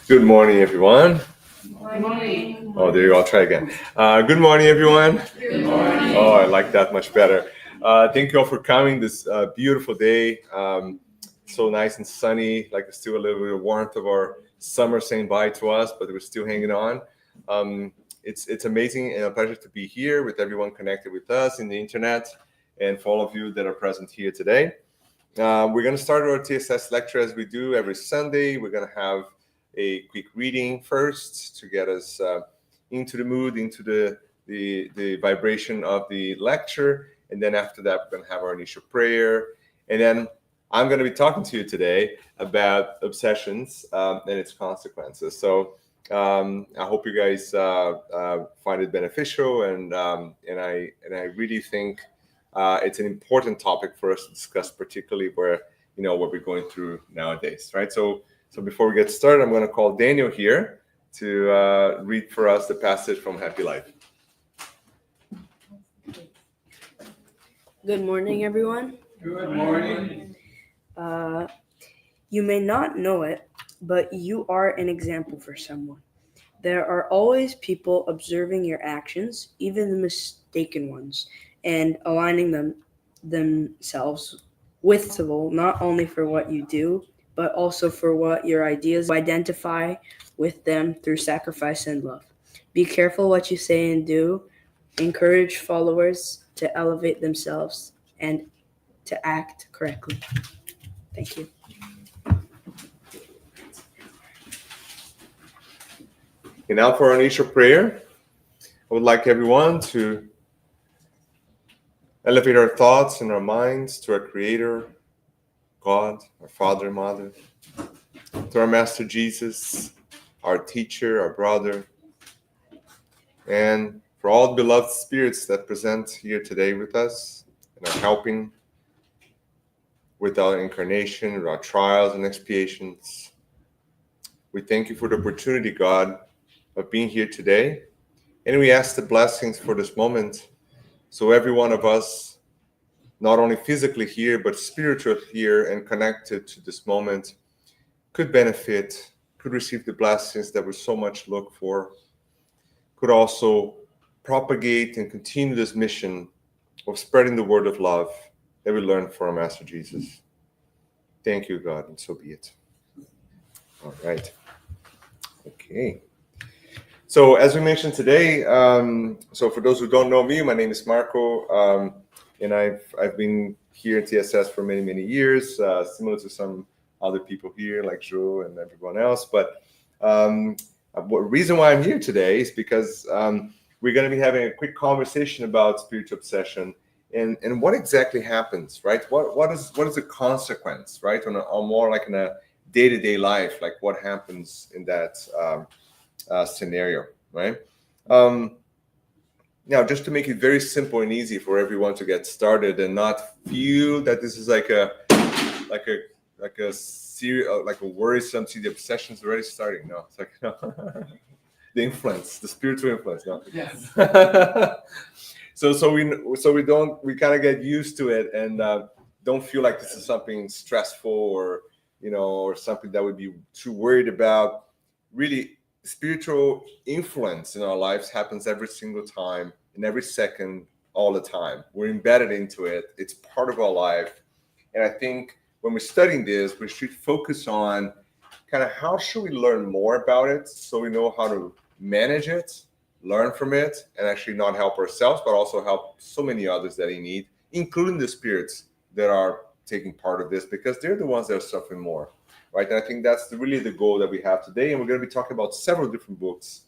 Good morning, everyone. Good morning. Oh, there you go. I'll try again. Good morning, everyone. Good morning. Oh, I like that much better. Thank you all for coming this beautiful day. So nice and sunny, like there's still a little bit of warmth of our summer saying bye to us, but we're still hanging on. It's amazing and a pleasure to be here with everyone connected with us in the internet and for all of you that are present here today. We're going to start our TSS lecture as we do every Sunday. We're going to have a quick reading first to get us into the mood, into the vibration of the lecture. And then after that, we're going to have our initial prayer. And then I'm going to be talking to you today about obsessions and its consequences. So I hope you guys find it beneficial. And I really think it's an important topic for us to discuss, particularly where what we're going through nowadays, right? So before we get started, I'm going to call Daniel here to read for us the passage from Happy Life. Good morning, everyone. Good morning. You may not know it, but you are an example for someone. There are always people observing your actions, even the mistaken ones, and aligning themselves with civil, not only for what you do, but also for what your ideas identify with them through sacrifice and love. Be careful what you say and do. Encourage followers to elevate themselves and to act correctly. Thank you. And now for our initial prayer, I would like everyone to elevate our thoughts and our minds to our Creator, God, our Father and Mother, to our Master Jesus, our teacher, our brother, and for all the beloved spirits that present here today with us and are helping with our incarnation, with our trials and expiations. We thank you for the opportunity, God, of being here today. And we ask the blessings for this moment. So every one of us, not only physically here, but spiritually here and connected to this moment, could benefit, could receive the blessings that we so much look for, could also propagate and continue this mission of spreading the word of love that we learned from our Master Jesus. Thank you, God, and so be it. All right. Okay. So as we mentioned today, so for those who don't know me, my name is Marco, and I've been here at TSS for many, many years, similar to some other people here like Joe and everyone else. But the reason why I'm here today is because we're going to be having a quick conversation about spiritual obsession and what exactly happens, right? What is the consequence, right? On more like in a day-to-day life, like what happens in that scenario, right? Now, just to make it very simple and easy for everyone to get started and not feel that this is like a worrisome. See, the obsession's already starting. No, it's like the influence, the spiritual influence. No. Yes. So we kind of get used to it and don't feel like this is something stressful or something that we'd be too worried about. Really, spiritual influence in our lives happens every single time, in every second, all the time. We're embedded into it. It's part of our life. And I think when we're studying this, we should focus on kind of how should we learn more about it so we know how to manage it, learn from it, and actually not help ourselves, but also help so many others that in need, including the spirits that are taking part of this, because they're the ones that are suffering more. Right, and I think that's really the goal that we have today, and we're going to be talking about several different books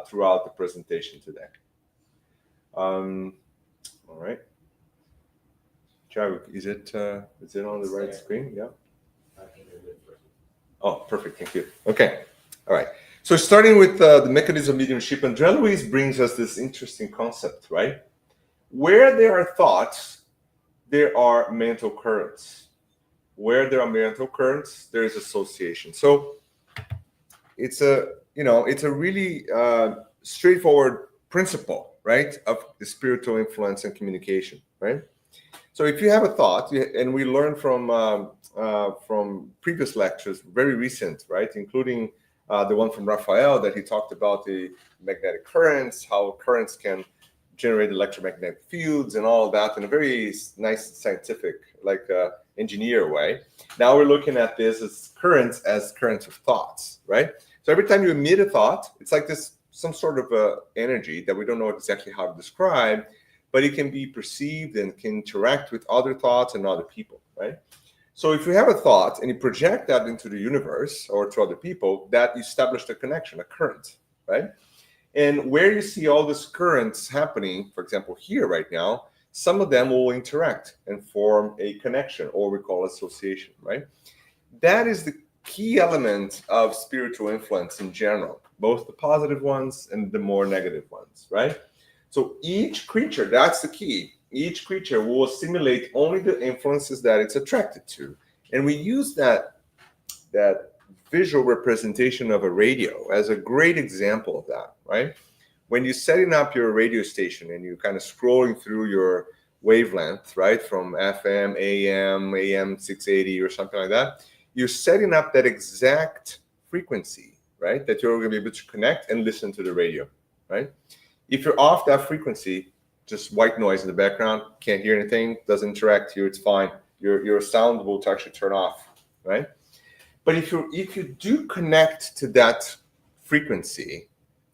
throughout the presentation today. All right, Chad, is it on the right screen? Yeah. Oh, perfect. Thank you. Okay. All right. So starting with the mechanism of mediumship, André Luiz brings us this interesting concept, right? Where there are thoughts, there are mental currents. Where there are mental currents, there is association. So it's a really straightforward principle, right, of the spiritual influence and communication, right? So if you have a thought, and we learned from previous lectures, very recent, right, including the one from Raphael that he talked about the magnetic currents, how currents can generate electromagnetic fields and all that in a very nice scientific, like engineer way. Now we're looking at this as currents of thoughts, right? So every time you emit a thought, it's like this, some sort of energy that we don't know exactly how to describe, but it can be perceived and can interact with other thoughts and other people, right? So if you have a thought and you project that into the universe or to other people, that established a connection, a current, right? And where you see all these currents happening, for example, here right now, some of them will interact and form a connection, or we call association, right? That is the key element of spiritual influence in general, both the positive ones and the more negative ones, right? So each creature, that's the key. Each creature will assimilate only the influences that it's attracted to. And we use that visual representation of a radio as a great example of that, right? When you're setting up your radio station and you're kind of scrolling through your wavelength, right, from FM, AM 680 or something like that, you're setting up that exact frequency, right, that you're going to be able to connect and listen to the radio, right? If you're off that frequency, just white noise in the background, can't hear anything, doesn't interact with you, it's fine. Your sound will actually turn off, right? But if you do connect to that frequency,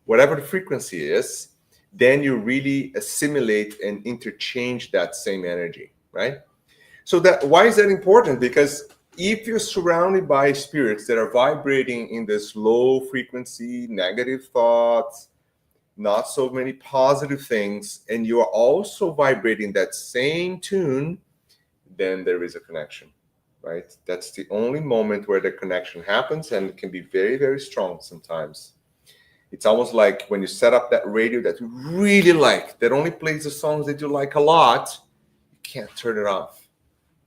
whatever the frequency is, then you really assimilate and interchange that same energy, right? So that, why is that important? Because if you're surrounded by spirits that are vibrating in this low frequency, negative thoughts, not so many positive things, and you are also vibrating that same tune, then there is a connection, right? That's the only moment where the connection happens, and it can be very, very strong sometimes. It's almost like when you set up that radio that you really like, that only plays the songs that you like a lot, you can't turn it off.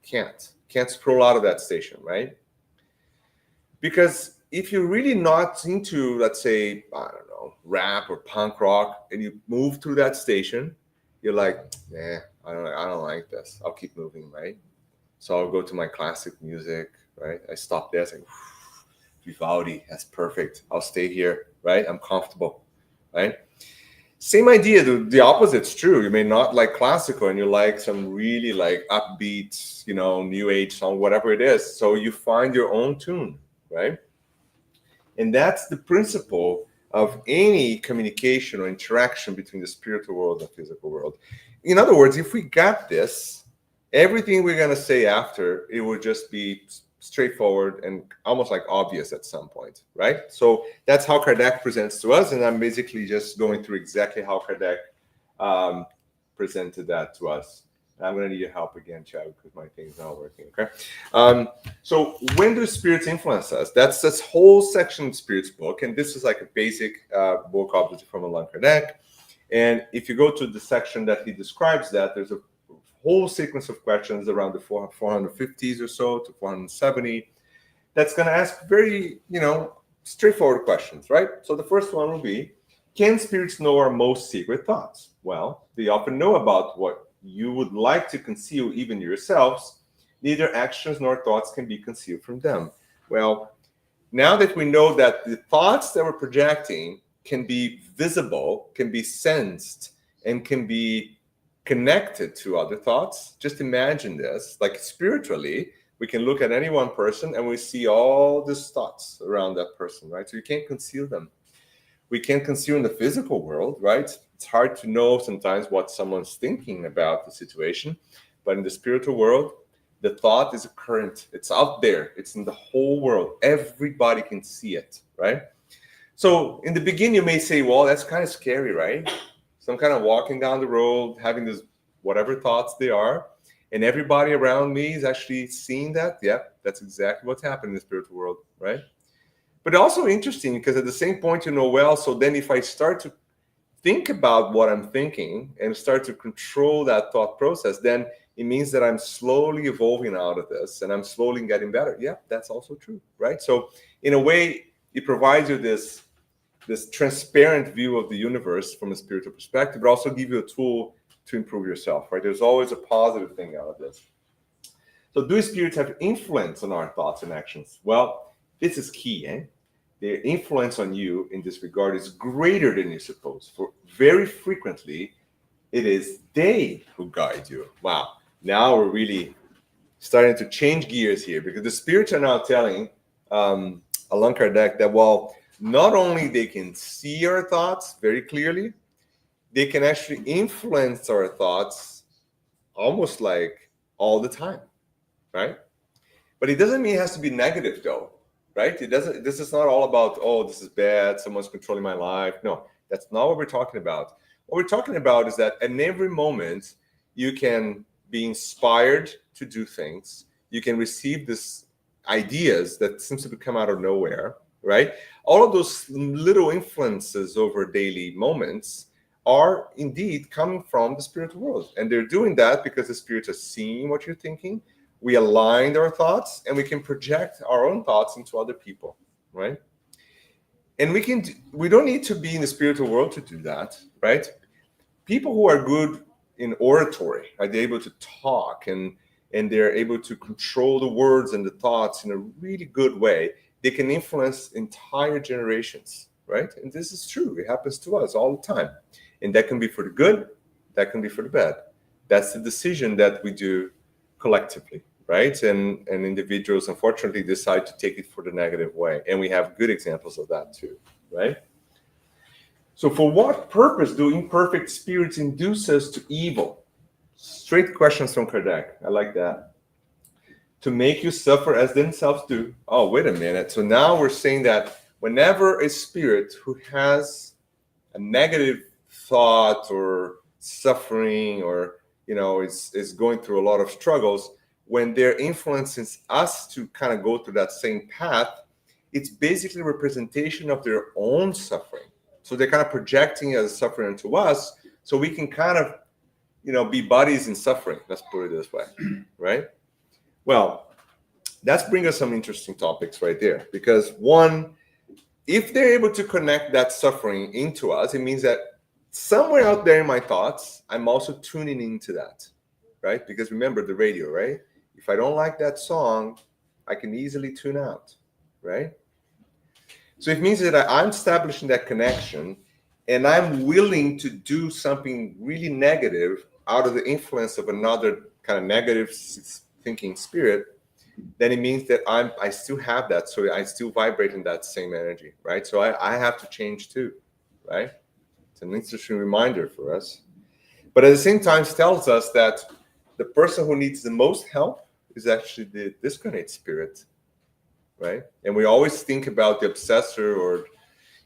Can't scroll out of that station, right? Because if you're really not into, let's say, I don't know, rap or punk rock, and you move through that station, you're like, I don't like this. I'll keep moving, right? So I'll go to my classic music, right? I stop there, it's like, Vivaldi, that's perfect. I'll stay here, right? I'm comfortable, right? Same idea, the opposite's true. You may not like classical and you like some really like upbeat, new age song, whatever it is. So you find your own tune, right? And that's the principle of any communication or interaction between the spiritual world and the physical world. In other words, if we got this, everything we're going to say after, it would just be straightforward and almost like obvious at some point, right? So that's how Kardec presents to us, and I'm basically just going through exactly how Kardec presented that to us. And I'm going to need your help again, Chad, because my thing's not working, okay? So when do spirits influence us? That's this whole section of Spirits book, and this is like a basic book, obviously, from Allan Kardec. And if you go to the section that he describes that, there's a whole sequence of questions around the 450s or so to 470 that's going to ask very, straightforward questions, right? So the first one will be, can spirits know our most secret thoughts? Well, they often know about what you would like to conceal even yourselves. Neither actions nor thoughts can be concealed from them. Well, now that we know that the thoughts that we're projecting can be visible, can be sensed, and can be connected to other thoughts. Just imagine this, like spiritually, we can look at any one person and we see all these thoughts around that person, right? So you can't conceal them. We can't conceal in the physical world, right? It's hard to know sometimes what someone's thinking about the situation, but in the spiritual world, the thought is a current. It's out there. It's in the whole world. Everybody can see it, right? So in the beginning, you may say, well, that's kind of scary, right? So I'm kind of walking down the road, having this whatever thoughts they are, and everybody around me is actually seeing that. Yep, that's exactly what's happening in the spiritual world, right? But also interesting because at the same point, well, so then if I start to think about what I'm thinking and start to control that thought process, then it means that I'm slowly evolving out of this and I'm slowly getting better. Yeah, that's also true, right? So in a way, it provides you this transparent view of the universe from a spiritual perspective, but also give you a tool to improve yourself, right? There's always a positive thing out of this. So do spirits have influence on our thoughts and actions? Well, this is key, their influence on you in this regard is greater than you suppose. For very frequently, it is they who guide you. Wow. Now we're really starting to change gears here, because the spirits are now telling Allan Kardec that while not only they can see our thoughts very clearly, they can actually influence our thoughts almost like all the time, right? But it doesn't mean it has to be negative, though, right? It doesn't. This is not all about, oh, this is bad, someone's controlling my life. No, that's not what we're talking about. What we're talking about is that at every moment you can be inspired to do things. You can receive these ideas that seems to come out of nowhere, right? All of those little influences over daily moments are indeed coming from the spiritual world. And they're doing that because the spirits are seeing what you're thinking. We aligned our thoughts, and we can project our own thoughts into other people, right? And we don't need to be in the spiritual world to do that, right? People who are good in oratory, are they able to talk and they're able to control the words and the thoughts in a really good way, they can influence entire generations, right? And this is true. It happens to us all the time. And that can be for the good, that can be for the bad. That's the decision that we do collectively, right? And individuals, unfortunately, decide to take it for the negative way. And we have good examples of that too, right? So for what purpose do imperfect spirits induce us to evil? Straight questions from Kardec. I like that. To make you suffer as themselves do. Oh, wait a minute. So now we're saying that whenever a spirit who has a negative thought or suffering, or is going through a lot of struggles, when they're influencing us to kind of go through that same path, it's basically a representation of their own suffering. So they're kind of projecting as suffering into us, so we can kind of be buddies in suffering. Let's put it this way, right? Well, that's bring us some interesting topics right there, because one, if they're able to connect that suffering into us, it means that somewhere out there in my thoughts, I'm also tuning into that, right? Because remember the radio, right? If I don't like that song, I can easily tune out, right? So it means that I'm establishing that connection, and I'm willing to do something really negative out of the influence of another kind of negative thinking spirit. Then it means that I still have that, so I still vibrate in that same energy, right? So I have to change too, right? It's an interesting reminder for us. But at the same time, it tells us that the person who needs the most help is actually the discarnate spirit, right? And we always think about the obsessor, or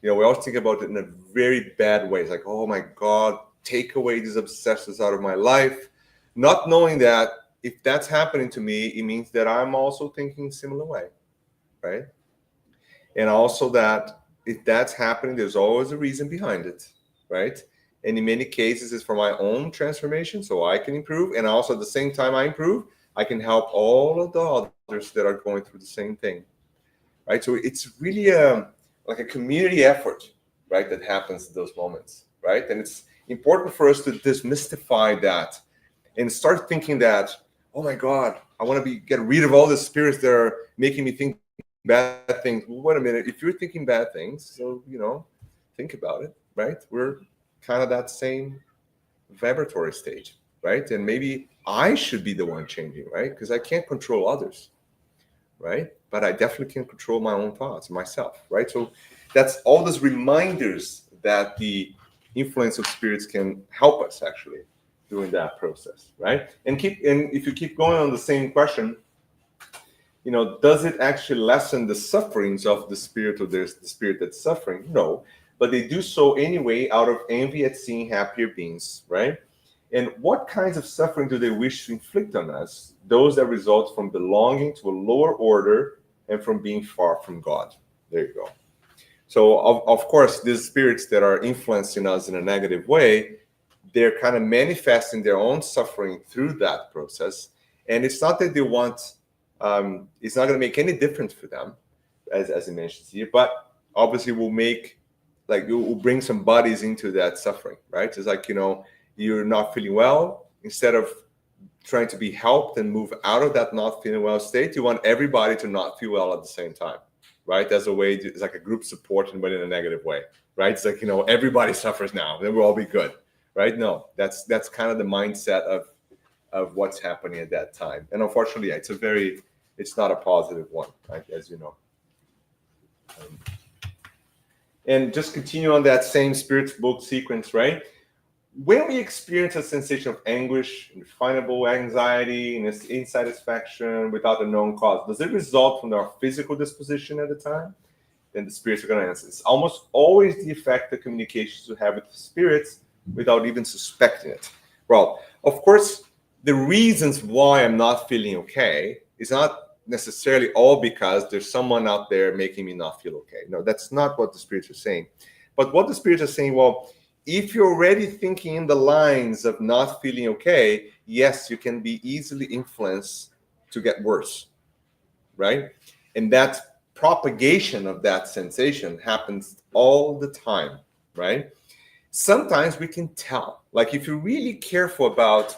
we always think about it in a very bad way. It's like, oh my God, take away these obsessors out of my life, not knowing that if that's happening to me, it means that I'm also thinking a similar way, right? And also that if that's happening, there's always a reason behind it, right? And in many cases, it's for my own transformation, so I can improve. And also at the same time I improve, I can help all of the others that are going through the same thing, right? So it's really like a community effort, right, that happens in those moments, right? And it's important for us to demystify that and start thinking that, oh my God, I want to get rid of all the spirits that are making me think bad things. Well, wait a minute. If you're thinking bad things, so, think about it, right? We're kind of that same vibratory stage, right? And maybe I should be the one changing, right? Because I can't control others, right? But I definitely can control my own thoughts, myself, right? So that's all those reminders that the influence of spirits can help us actually during that process, right? And if you keep going on the same question, does it actually lessen the sufferings of the spirit, or the spirit that's suffering? No, but they do so anyway out of envy at seeing happier beings, right? And what kinds of suffering do they wish to inflict on us? Those that result from belonging to a lower order and from being far from God. There you go. So of course, these spirits that are influencing us in a negative way, they're kind of manifesting their own suffering through that process. And it's not that they want, it's not going to make any difference for them, as it mentions here, but obviously will bring some bodies into that suffering, right? It's like, you're not feeling well. Instead of trying to be helped and move out of that not feeling well state, you want everybody to not feel well at the same time, right? As a way to, it's like a group support, but in a negative way, right? It's like, everybody suffers now, then we'll all be good, right? No, that's kind of the mindset of what's happening at that time. And unfortunately, it's not a positive one, right? As you know. And just continue on that same spirit's book sequence, right? When we experience a sensation of anguish, indefinable anxiety, and insatisfaction without a known cause, does it result from our physical disposition at the time? Then the spirits are going to answer. It's almost always the effect of communications we have with the spirits without even suspecting it. Well, of course, the reasons why I'm not feeling okay is not necessarily all because there's someone out there making me not feel okay. No, that's not what the spirits are saying. But what the spirits are saying, well, if you're already thinking in the lines of not feeling okay, yes, you can be easily influenced to get worse, right? And that propagation of that sensation happens all the time, right? Sometimes we can tell, like if you're really careful about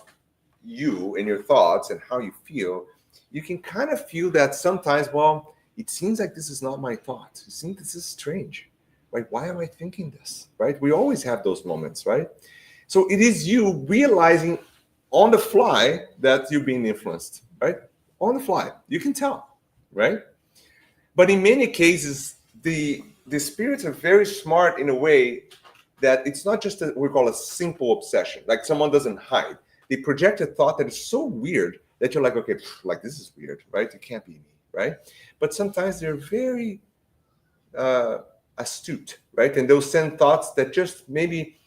you and your thoughts and how you feel, you can kind of feel that sometimes, well, it seems like this is not my thought. It seems this is strange. Right? Why am I thinking this? Right? We always have those moments, right? So it is you realizing on the fly that you're being influenced, right? On the fly, you can tell, right? But in many cases, the spirits are very smart in a way that it's not just what we call a simple obsession. Like someone doesn't hide. They project a thought that is so weird that you're like, okay, like this is weird, right? It can't be me, right? But sometimes they're very astute, right? And they'll send thoughts that just maybe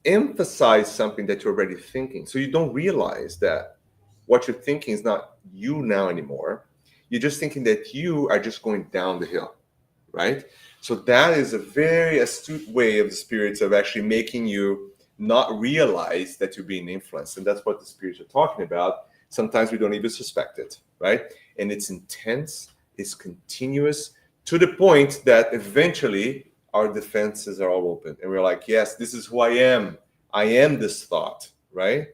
emphasize something that you're already thinking. So you don't realize that what you're thinking is not you now anymore. You're just thinking that you are just going down the hill, right? So that is a very astute way of the spirits of actually making you not realize that you're being influenced. And that's what the spirits are talking about. Sometimes we don't even suspect it, right? And it's intense, it's continuous, to the point that eventually our defenses are all open. And we're like, yes, this is who I am. I am this thought, right?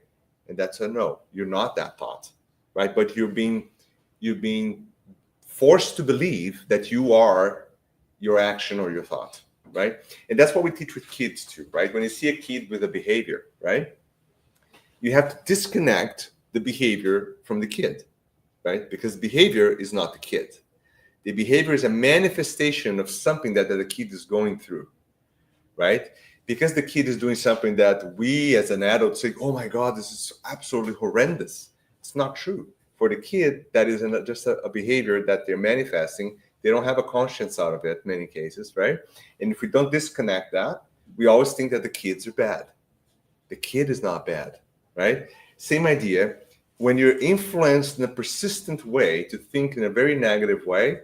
And that's a no, you're not that thought, right? But you're being forced to believe that you are your action or your thought, right? And that's what we teach with kids too, right? When you see a kid with a behavior, right? You have to disconnect the behavior from the kid, right? Because behavior is not the kid. The behavior is a manifestation of something that the kid is going through, right? Because the kid is doing something that we as an adult say, oh my God, this is absolutely horrendous. It's not true. For the kid, that is just a behavior that they're manifesting. They don't have a conscience out of it in many cases, right? And if we don't disconnect that, we always think that the kids are bad. The kid is not bad, right? Same idea. When you're influenced in a persistent way to think in a very negative way,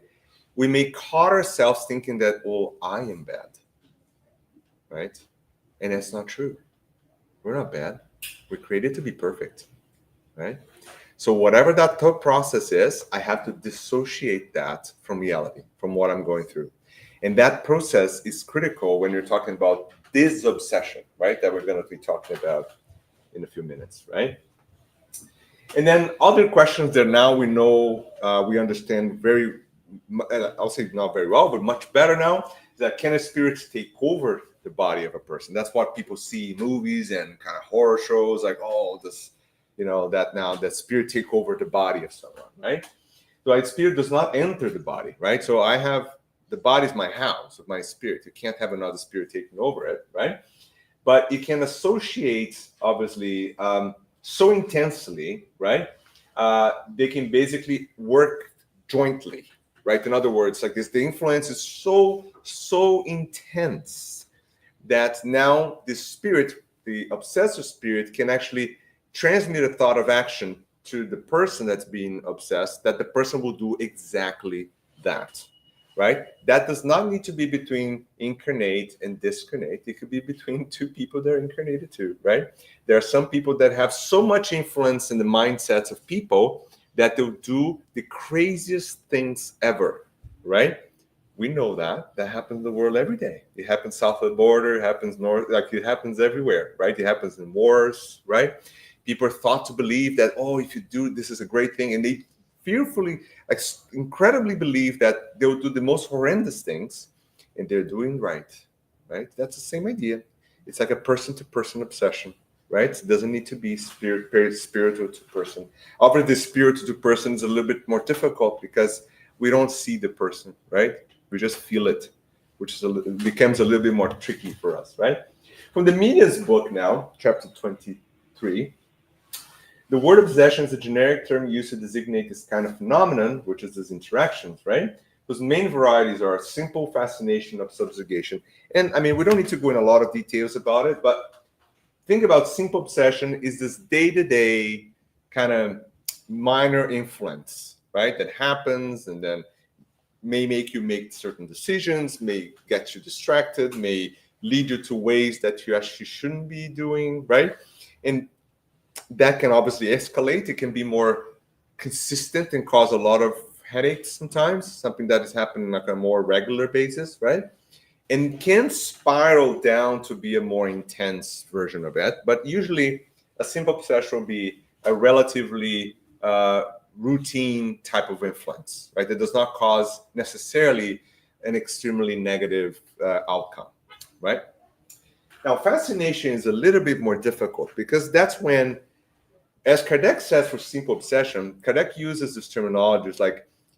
we may caught ourselves thinking that, well, I am bad, right? And that's not true. We're not bad. We're created to be perfect, right? So whatever that thought process is, I have to dissociate that from reality, from what I'm going through. And that process is critical when you're talking about this obsession, right? That we're going to be talking about in a few minutes, right? And then other questions that now we know, we understand very, I'll say not very well, but much better now, is that can a spirit take over the body of a person? That's what people see in movies and kind of horror shows, like, oh, this, that now that spirit take over the body of someone, right? So a spirit does not enter the body, right? So I have, the body is my house of my spirit. You can't have another spirit taking over it, right? But you can associate, obviously, so intensely, right? They can basically work jointly, right? In other words, like this, the influence is so intense that now the spirit, the obsessor spirit, can actually transmit a thought of action to the person that's being obsessed, that the person will do exactly that, right? That does not need to be between incarnate and discarnate. It could be between two people that are incarnated too, right? There are some people that have so much influence in the mindsets of people that they'll do the craziest things ever, right? We know that happens in the world every day. It happens south of the border, it happens north, like it happens everywhere, right? It happens in wars, right? People are thought to believe that, oh, if you do, this is a great thing. And they fearfully, like incredibly believe that they'll do the most horrendous things and they're doing right. That's the same idea. It's like a person-to-person obsession, right? It doesn't need to be spiritual to person. Obviously, the spiritual to person is a little bit more difficult because we don't see the person, right? We just feel it, which becomes a little bit more tricky for us, right? From the Media's book now, chapter 23, the word obsession is a generic term used to designate this kind of phenomenon, which is these interactions, right? Those main varieties are simple fascination of subjugation. And I mean, we don't need to go in a lot of details about it, but think about simple obsession is this day-to-day kind of minor influence, right? That happens and then may make you make certain decisions, may get you distracted, may lead you to ways that you actually shouldn't be doing, right? And that can obviously escalate. It can be more consistent and cause a lot of headaches sometimes, something that is happening like on a more regular basis, right? And can spiral down to be a more intense version of it. But usually a simple obsession will be a relatively routine type of influence, right? That does not cause necessarily an extremely negative outcome, right? Now, fascination is a little bit more difficult because that's when, as Kardec says for simple obsession, Kardec uses this terminology.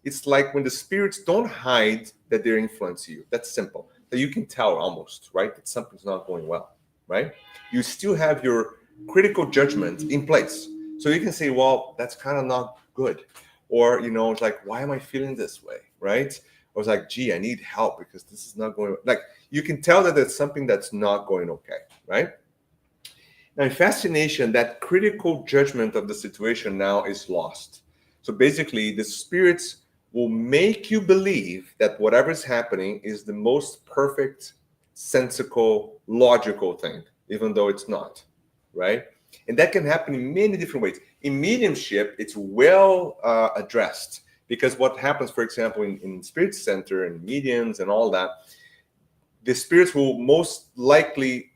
It's like when the spirits don't hide that they're influencing you. That's simple. That you can tell almost, right? That something's not going well, right? You still have your critical judgment in place. So you can say, well, that's kind of not good. Or, it's like, why am I feeling this way, right? Or it's like, gee, I need help because this is not going, like, you can tell that there's something that's not going okay, right? Now, in fascination, that critical judgment of the situation now is lost. So basically, the spirits will make you believe that whatever is happening is the most perfect, sensical, logical thing, even though it's not, right? And that can happen in many different ways. In mediumship, it's well addressed because what happens, for example, in Spirit Center and mediums and all that, the spirits will most likely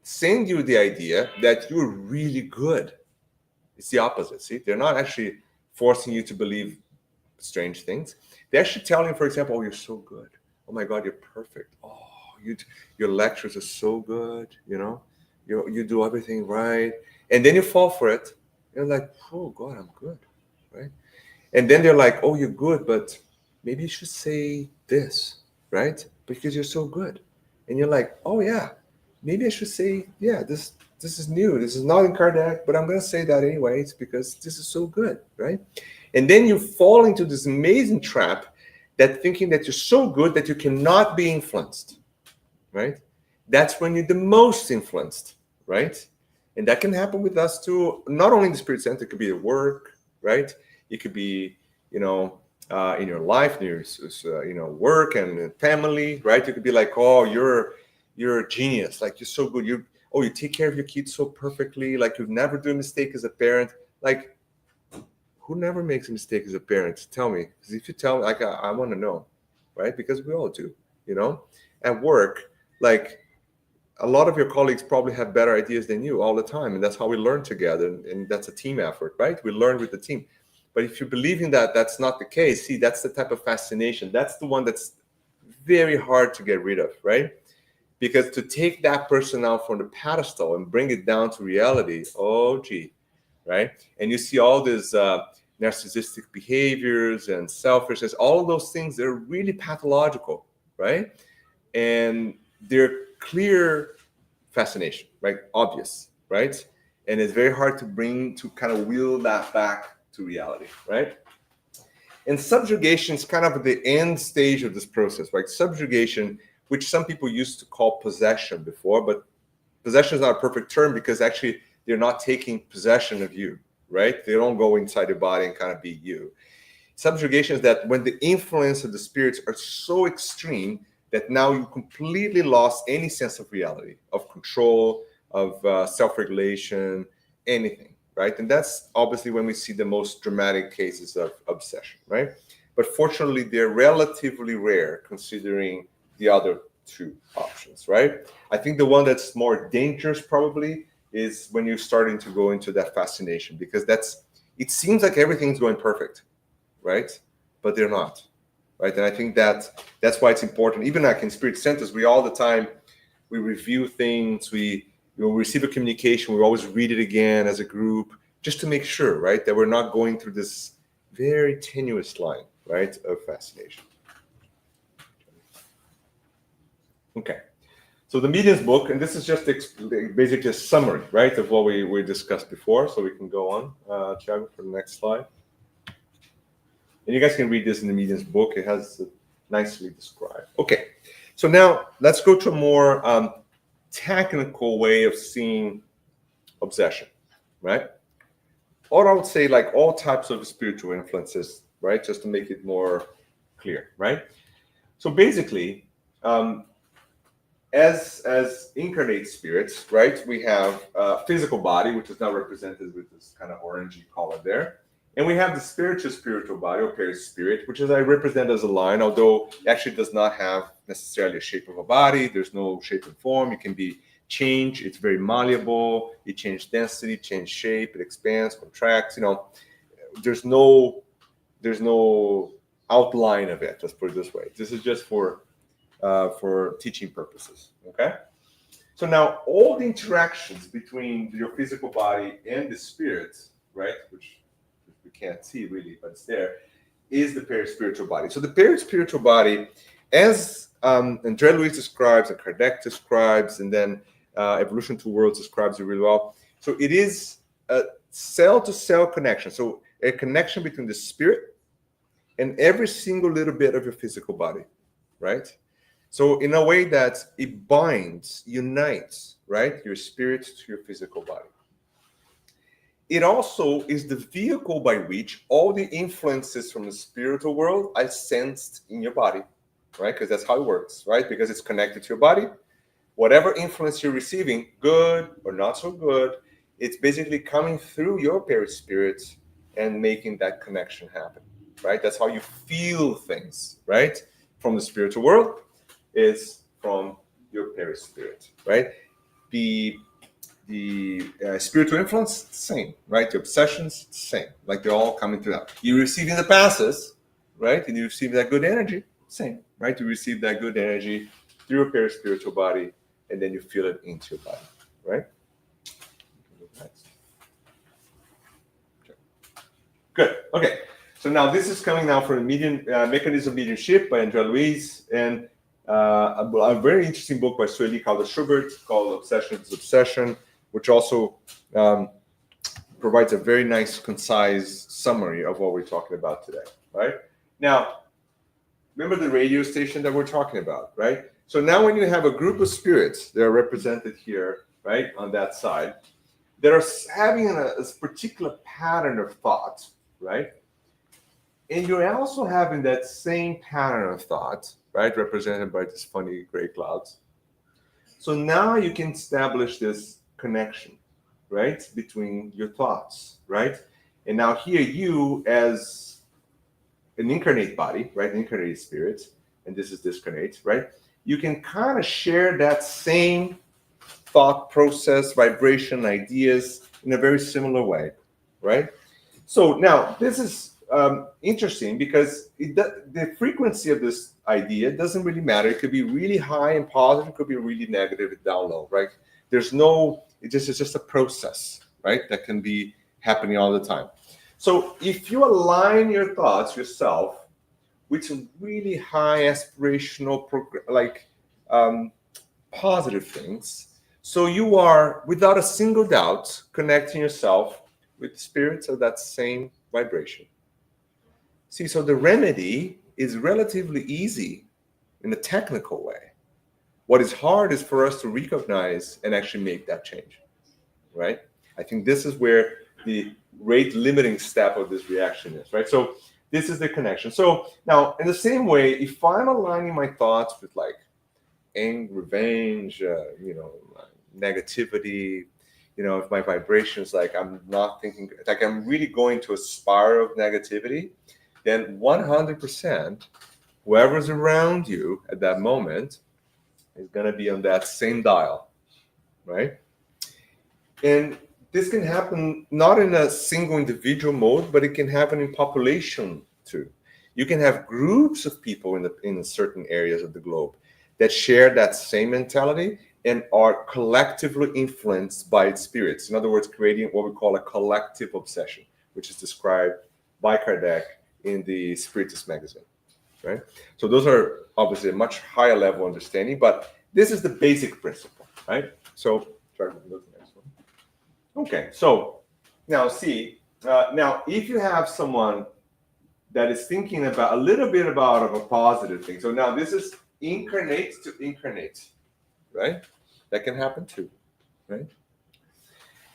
send you the idea that you're really good. It's the opposite. See, they're not actually forcing you to believe strange things. They're actually telling you, for example, oh, you're so good. Oh my God, you're perfect. Oh, your lectures are so good. You do everything right. And then you fall for it. You're like, oh God, I'm good, right? And then they're like, oh, you're good, but maybe you should say this, right? Because you're so good. And you're like, oh yeah, maybe I should say, yeah, this is new. This is not in Kardec, but I'm going to say that anyways because this is so good, right? And then you fall into this amazing trap that thinking that you're so good that you cannot be influenced, right? That's when you're the most influenced, right? And that can happen with us too. Not only in the Spirit Center, it could be at work, right? It could be, in your life, in your, work and family, right? You could be like, oh, you're a genius. Like, you're so good. You take care of your kids so perfectly. Like, you never do a mistake as a parent. Like, who never makes a mistake as a parent? Tell me. Because if you tell me, like, I want to know, right? Because we all do, At work, like, a lot of your colleagues probably have better ideas than you all the time. And that's how we learn together. And that's a team effort, right? We learn with the team. But if you believe in that, that's not the case. See, that's the type of fascination. That's the one that's very hard to get rid of, right? Because to take that person out from the pedestal and bring it down to reality, oh, gee, right? And you see all these narcissistic behaviors and selfishness, all of those things, they're really pathological, right? And they're clear fascination, right? Obvious, right? And it's very hard to kind of wheel that back to reality, right? And subjugation is kind of the end stage of this process, right? Subjugation, which some people used to call possession before, but possession is not a perfect term because actually they're not taking possession of you, right? They don't go inside your body and kind of be you. Subjugation is that when the influence of the spirits are so extreme that now you completely lost any sense of reality, of control, of self-regulation, anything, right? And that's obviously when we see the most dramatic cases of obsession, right? But fortunately, they're relatively rare considering the other two options, right? I think the one that's more dangerous probably is when you're starting to go into that fascination, because it seems like everything's going perfect, right? But they're not, right? And I think that's why it's important. Even like in spirit centers, we all the time, we review things, we receive a communication, we always read it again as a group, just to make sure, right, that we're not going through this very tenuous line, right, of fascination. Okay. So the medium's book, and this is just basically a summary, right, of what we discussed before. So we can go on, Thiago, for the next slide. And you guys can read this in the medium's book. It has nicely described. Okay. So now let's go to a more technical way of seeing obsession, right? Or I would say like all types of spiritual influences, right? Just to make it more clear, right? So basically, as incarnate spirits, right, we have a physical body, which is now represented with this kind of orangey color there. And we have the spiritual body, or perispirit, which is I represent as a line, although it actually does not have necessarily a shape of a body. There's no shape and form. It can be changed. It's very malleable. It changes density, changes shape. It expands, contracts. You know, there's no outline of it. Let's put it this way. This is just for teaching purposes. Okay. So now all the interactions between your physical body and the spirit, right, which we can't see really, but it's there, is the perispiritual body. So the perispiritual body, as André Luiz describes, and Kardec describes, and then Evolution to Worlds describes it really well. So it is a cell-to-cell connection. So a connection between the spirit and every single little bit of your physical body, right? So in a way that it binds, unites, right, your spirit to your physical body. It also is the vehicle by which all the influences from the spiritual world are sensed in your body, right? Because that's how it works, right? Because it's connected to your body. Whatever influence you're receiving, good or not so good, it's basically coming through your perispirit and making that connection happen, right? That's how you feel things, right? From the spiritual world is from your perispirit, right? The spiritual influence, same, right? The obsessions, same. Like they're all coming through that. You're receiving the passes, right? And you receive that good energy, same, right? You receive that good energy through your perispiritual body, and then you feel it into your body, right? Good. Okay. So now this is coming now from the medium mechanism of mediumship by André Luiz, and a very interesting book by Sueli Calder-Schubert called Obsession is Obsession, which also provides a very nice, concise summary of what we're talking about today, right? Now, remember the radio station that we're talking about, right? So now when you have a group of spirits that are represented here, right, on that side, that are having a particular pattern of thought, right? And you're also having that same pattern of thought, right, represented by these funny gray clouds. So now you can establish this connection, right, between your thoughts, right? And now here you, as an incarnate body, right, an incarnate spirit, and this is discarnate, right? You can kind of share that same thought process, vibration, ideas in a very similar way, right? So now this is interesting because the frequency of this idea doesn't really matter. It could be really high and positive, it could be really negative and down low, right? It's just a process, right? That can be happening all the time. So if you align your thoughts yourself with some really high aspirational, positive things, so you are, without a single doubt, connecting yourself with spirits of that same vibration. See, so the remedy is relatively easy in a technical way. What is hard is for us to recognize and actually make that change, right? I think this is where the rate limiting step of this reaction is, right? So this is the connection. So now, in the same way, if I'm aligning my thoughts with like anger, revenge, negativity, if my vibration is like I'm not thinking, like I'm really going to a spiral of negativity, then 100%, whoever's around you at that moment is going to be on that same dial, right? And this can happen not in a single individual mode, but it can happen in population too. You can have groups of people in certain areas of the globe that share that same mentality and are collectively influenced by its spirits. In other words, creating what we call a collective obsession, which is described by Kardec in the Spiritist magazine, right? So those are obviously a much higher level understanding, but this is the basic principle, right? So try to go to the next one. Okay, so now now if you have someone that is thinking about a little bit about of a positive thing. So now this is incarnate to incarnate, right? That can happen too, right?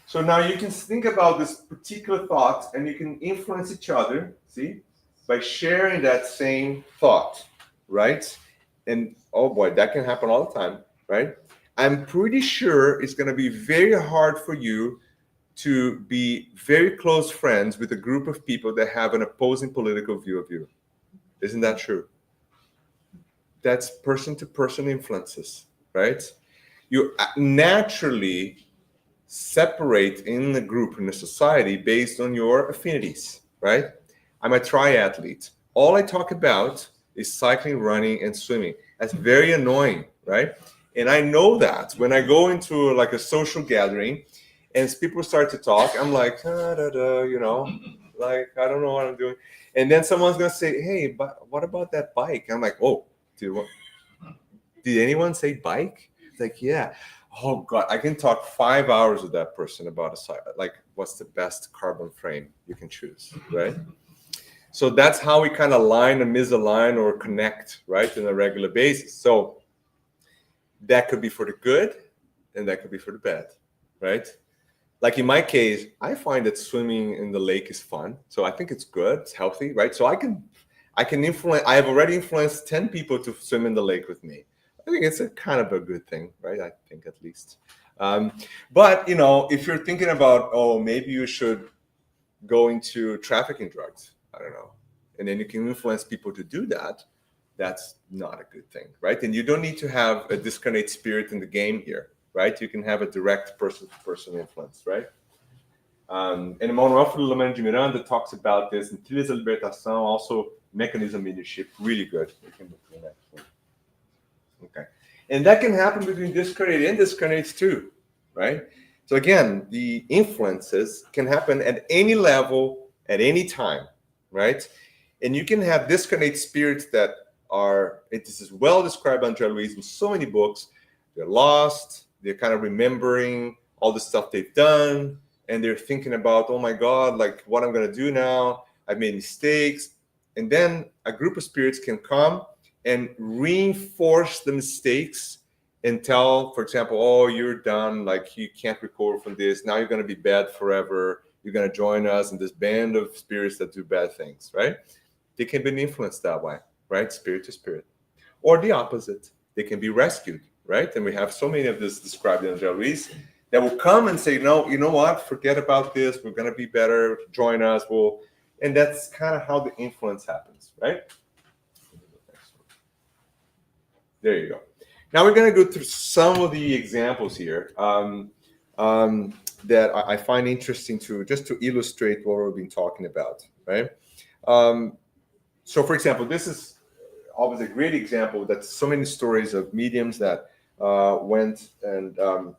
So now you can think about this particular thought and you can influence each other, see, by sharing that same thought, right? And oh boy, that can happen all the time, right? I'm pretty sure it's going to be very hard for you to be very close friends with a group of people that have an opposing political view of you. Isn't that true? That's person to person influences, right? You naturally separate in the group, in the society, based on your affinities, right? I'm a triathlete. All I talk about is cycling, running, and swimming. That's very annoying, right? And I know that when I go into like a social gathering and people start to talk, I'm like, you know, like, I don't know what I'm doing. And then someone's going to say, hey, but what about that bike? I'm like, oh, did anyone say bike? It's like, yeah. Oh God, I can talk 5 hours with that person about like what's the best carbon frame you can choose, right? So that's how we kind of line and misalign or connect, right, on a regular basis. So that could be for the good and that could be for the bad, right? Like in my case, I find that swimming in the lake is fun. So I think it's good, it's healthy, right? So I can influence, I have already influenced 10 people to swim in the lake with me. I think it's a kind of a good thing, right? I think at least. But, you know, if you're thinking about, oh, maybe you should go into trafficking drugs, I don't know, and then you can influence people to do that, that's not a good thing, right? And you don't need to have a discarnate spirit in the game here, right? You can have a direct person-to-person influence, right? And Manuel Filomeno de Miranda talks about this in Trilhas da Libertação, also mechanism leadership, really good. We can look at the next one. Okay. And that can happen between discarnate and discarnates too, right? So again, the influences can happen at any level, at any time, right? And you can have discarnate spirits that are, this is well described by André Luiz in so many books. They're lost, they're kind of remembering all the stuff they've done, and they're thinking about, oh my God, like what I'm gonna do now, I've made mistakes. And then a group of spirits can come and reinforce the mistakes and tell, for example, oh, you're done, like you can't recover from this. Now you're going to be bad forever. You're going to join us in this band of spirits that do bad things, right? They can be influenced that way, right? Spirit to spirit. Or the opposite. They can be rescued, right? And we have so many of this described in André Luiz that will come and say, no, you know what? Forget about this. We're going to be better. Join us. And that's kind of how the influence happens, right? There you go. Now we're going to go through some of the examples here that I find interesting just to illustrate what we've been talking about, right? So, for example, this is obviously a great example that so many stories of mediums that went and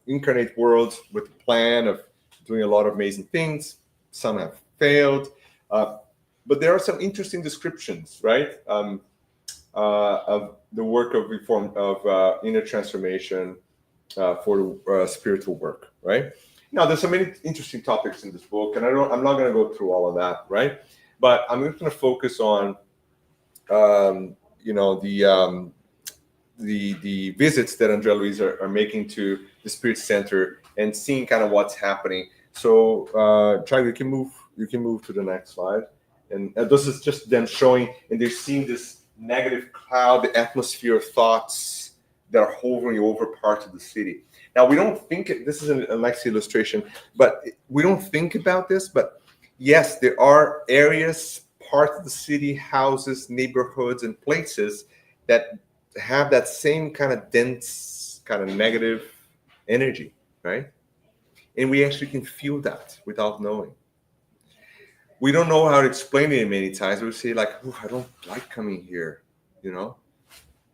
incarnate worlds with a plan of doing a lot of amazing things. Some have failed, but there are some interesting descriptions, right? Of the work of reform of inner transformation for spiritual work, right? Now, there's so many interesting topics in this book, and I'm not going to go through all of that, right? But I'm just going to focus on, the visits that André Luiz are making to the Spirit Center and seeing kind of what's happening. So, Tiago, you can move to the next slide, and this is just them showing, and they're seeing this negative cloud, the atmosphere of thoughts that are hovering over parts of the city. Now, we don't think this is a nice illustration, but we don't think about this. But yes, there are areas, parts of the city, houses, neighborhoods, and places that have that same kind of dense, kind of negative energy, right? And we actually can feel that without knowing. We don't know how to explain it many times. We say like, oh, I don't like coming here, you know?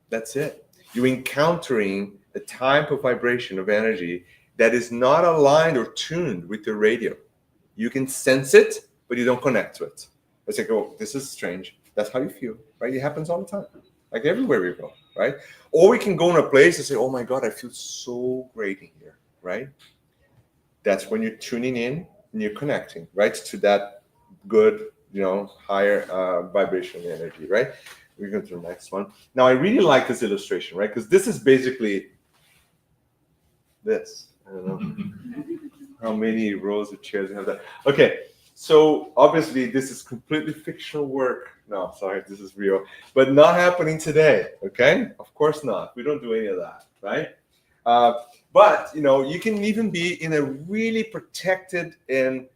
That's it. You're encountering a type of vibration of energy that is not aligned or tuned with your radio. You can sense it, but you don't connect to it. It's like, oh, this is strange. That's how you feel, right? It happens all the time, like everywhere we go, right? Or we can go in a place and say, oh my God, I feel so great in here, right? That's when you're tuning in and you're connecting, right, to that good, higher vibration energy, right? We're going to the next one. Now, I really like this illustration, right? Because this is basically this. I don't know how many rows of chairs you have that. Okay, so obviously this is completely fictional work. No, sorry, this is real, but not happening today. Okay, of course not. We don't do any of that, right? But you can even be in a really protected and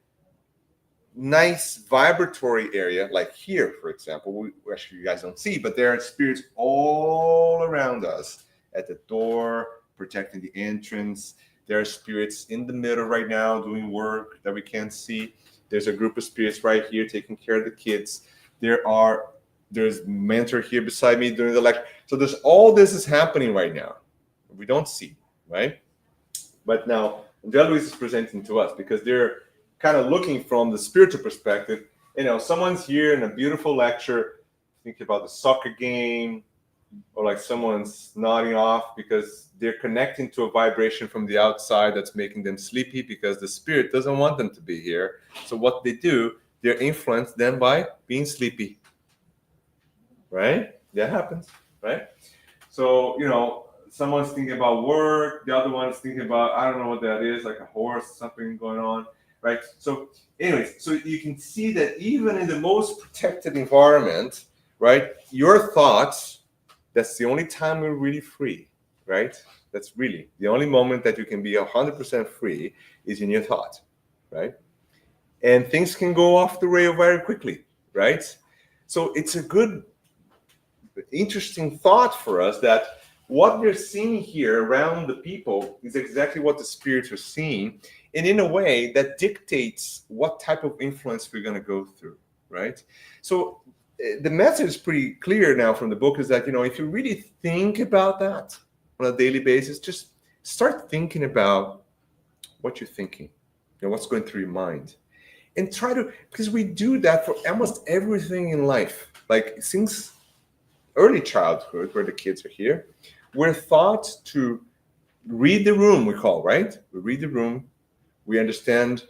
nice vibratory area, like here, for example. Actually, you guys don't see, but there are spirits all around us at the door, protecting the entrance. There are spirits in the middle right now doing work that we can't see. There's a group of spirits right here taking care of the kids. There's mentor here beside me doing the lecture. So there's all this is happening right now. We don't see, right? But now Andrea Luis is presenting to us because they're kind of looking from the spiritual perspective. Someone's here in a beautiful lecture, thinking about the soccer game, or like someone's nodding off because they're connecting to a vibration from the outside that's making them sleepy because the spirit doesn't want them to be here. So what they do, they're influenced then by being sleepy, right? That happens, right? So, someone's thinking about work, the other one's thinking about, I don't know what that is, like a horse, something going on, right? So anyways, so you can see that even in the most protected environment, right, your thoughts, that's the only time we're really free, right? That's really the only moment that you can be 100% free is in your thought, right? And things can go off the rail very quickly, right? So it's a good, interesting thought for us that what we're seeing here around the people is exactly what the spirits are seeing. And in a way that dictates what type of influence we're going to go through, right? So the message is pretty clear now from the book is that, if you really think about that on a daily basis, just start thinking about what you're thinking, what's going through your mind. And try to, because we do that for almost everything in life. Like since early childhood, where the kids are here, we're taught to read the room, we call, right? We read the room, we understand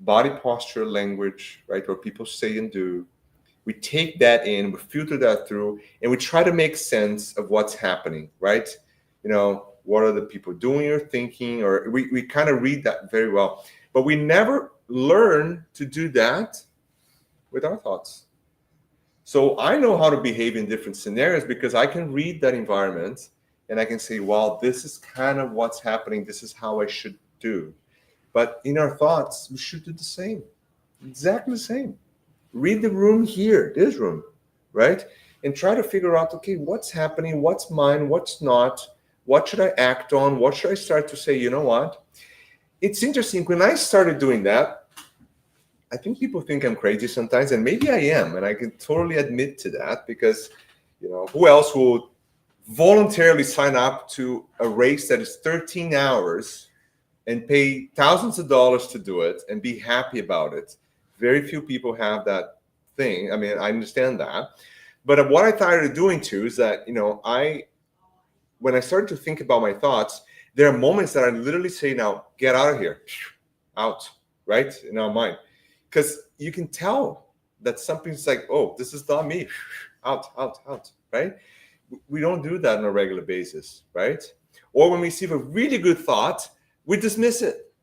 body posture, language, right? What people say and do. We take that in, we filter that through, and we try to make sense of what's happening, right? What are the people doing or thinking, or we kind of read that very well. But we never learn to do that with our thoughts. So I know how to behave in different scenarios because I can read that environment and I can say, well, this is kind of what's happening. This is how I should do. But in our thoughts, we should do the same, exactly the same. Read the room here, this room, right? And try to figure out, okay, what's happening, what's mine, what's not, what should I act on, what should I start to say, you know what? It's interesting, when I started doing that, I think people think I'm crazy sometimes, and maybe I am, and I can totally admit to that because, who else would voluntarily sign up to a race that is 13 hours and pay thousands of dollars to do it and be happy about it? Very few people have that thing. I mean, I understand that. But what I started doing too is that, when I started to think about my thoughts, there are moments that I literally say, now, get out of here, out, right? In our mind. Because you can tell that something's like, oh, this is not me, out, right? We don't do that on a regular basis, right? Or when we receive a really good thought, we dismiss it,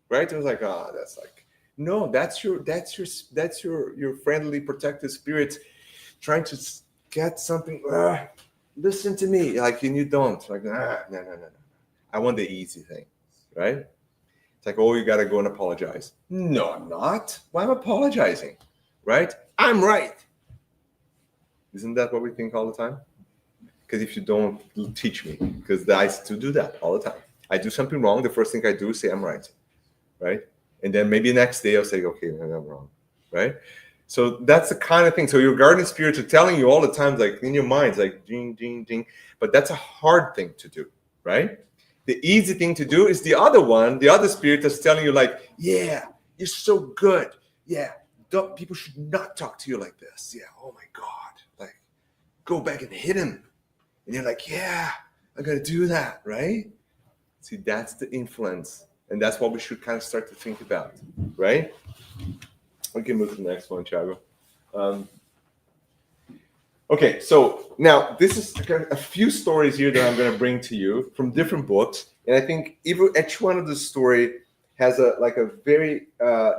right? It was like, that's like, no, that's your friendly, protective spirit trying to get something. Listen to me, like, and you don't, like, no. I want the easy thing, right? It's like, oh, you got to go and apologize. No, I'm not. Why am I apologizing, right? I'm right. Isn't that what we think all the time? Because if you don't, teach me, because I still do that all the time. I do something wrong. The first thing I do is say I'm right, right? And then maybe next day I'll say, okay, I'm wrong. right? So that's the kind of thing. So your guardian spirits are telling you all the time, like in your minds, like ding, ding, ding. But that's a hard thing to do, right? The easy thing to do is the other one, the other spirit that's telling you, like, yeah, you're so good. Yeah, people should not talk to you like this. Yeah, oh my God. Like, go back and hit him. And you're like, yeah, I got to do that, right? See, that's the influence. And that's what we should kind of start to think about, right? We can move to the next one, Thiago. Okay, so now this is a few stories here that I'm going to bring to you from different books. And I think each one of the story has a very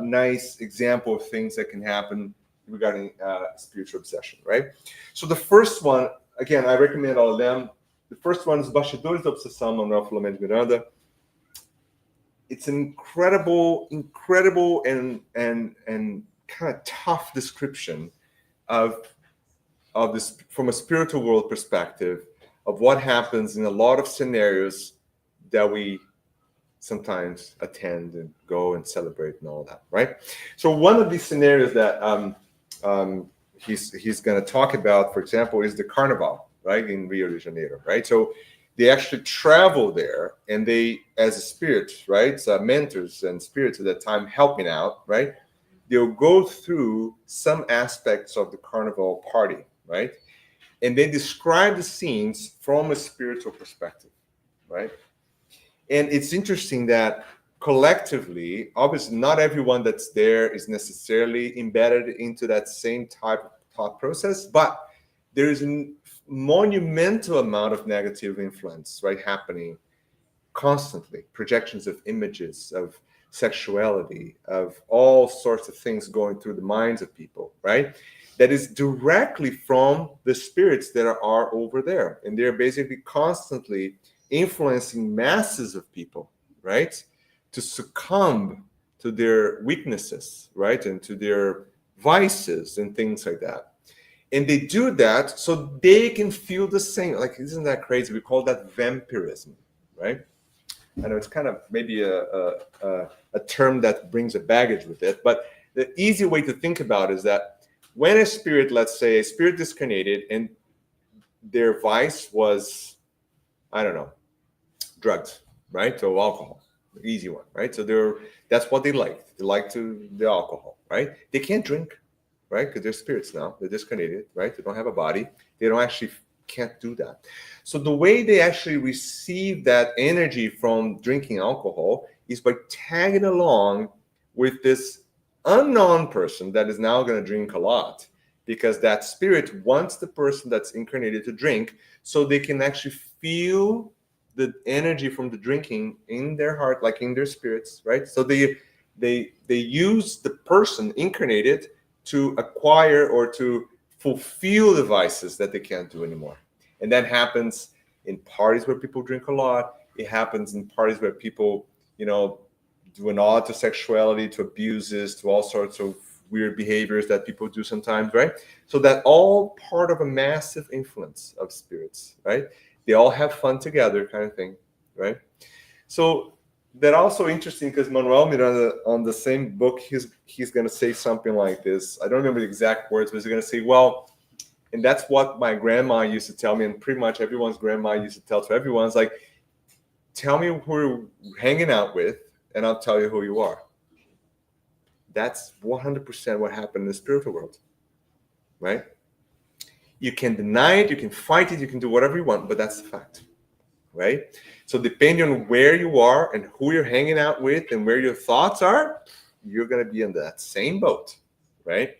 nice example of things that can happen regarding spiritual obsession, right? So the first one, again, I recommend all of them. The first one is Bastidores da Obsessão, Manuel Filomeno de Miranda. It's an incredible and kind of tough description of this from a spiritual world perspective of what happens in a lot of scenarios that we sometimes attend and go and celebrate and all that, right? So one of these scenarios that he's going to talk about, for example, is the Carnival, right, in Rio de Janeiro, right? So they actually travel there, and they, as a spirit, right, mentors and spirits at that time helping out, right, they'll go through some aspects of the Carnival party, right, and they describe the scenes from a spiritual perspective, right? And it's interesting that collectively, obviously, not everyone that's there is necessarily embedded into that same type of thought process, but there is a monumental amount of negative influence, right, happening constantly. Projections of images, of sexuality, of all sorts of things going through the minds of people, right? That is directly from the spirits that are over there. And they're basically constantly influencing masses of people, right, to succumb to their weaknesses, right, and to their vices and things like that. And they do that so they can feel the same. Like, isn't that crazy? We call that vampirism, right? I know it's kind of maybe a term that brings a baggage with it, but the easy way to think about it is that when a spirit, let's say a spirit discarnated and their vice was, I don't know, drugs, right? So alcohol, the easy one, right? So that's what they like. They like the alcohol, right? They can't drink, right? Because they're spirits now. They're discarnated, right? They don't have a body. They can't do that. So the way they actually receive that energy from drinking alcohol is by tagging along with this unknown person that is now going to drink a lot, because that spirit wants the person that's incarnated to drink so they can actually feel the energy from the drinking in their heart, like in their spirits, right? So they use the person incarnated to acquire or to fulfill the vices that they can't do anymore. And that happens in parties where people drink a lot. It happens in parties where people, do an odd to sexuality, to abuses, to all sorts of weird behaviors that people do sometimes, right? So that all part of a massive influence of spirits, right? They all have fun together, kind of thing, right? So that also interesting, because Manuel Miranda, on the same book, he's going to say something like this. I don't remember the exact words, but he's going to say, well, and that's what my grandma used to tell me, and pretty much everyone's grandma used to tell to everyone. It's like, tell me who you're hanging out with, and I'll tell you who you are. That's 100% what happened in the spiritual world, right? You can deny it, you can fight it, you can do whatever you want, but that's the fact, right? So depending on where you are and who you're hanging out with and where your thoughts are, you're going to be in that same boat, right?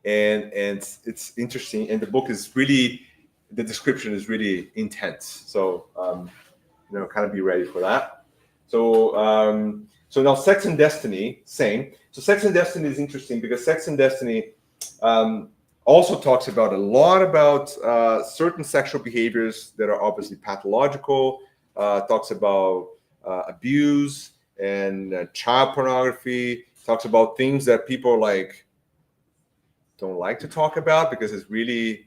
And it's interesting, and the book is really, the description is really intense. So kind of be ready for that. So now Sex and Destiny, same. So Sex and Destiny is interesting because Sex and Destiny also talks about a lot about certain sexual behaviors that are obviously pathological. Talks about abuse and child pornography. Talks about things that people don't like to talk about because it's really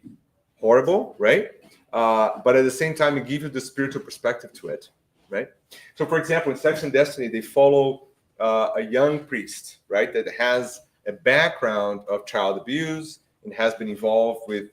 horrible, right? But at the same time, it gives you the spiritual perspective to it, right? So, for example, in Sex and Destiny, they follow a young priest, right, that has a background of child abuse and has been involved with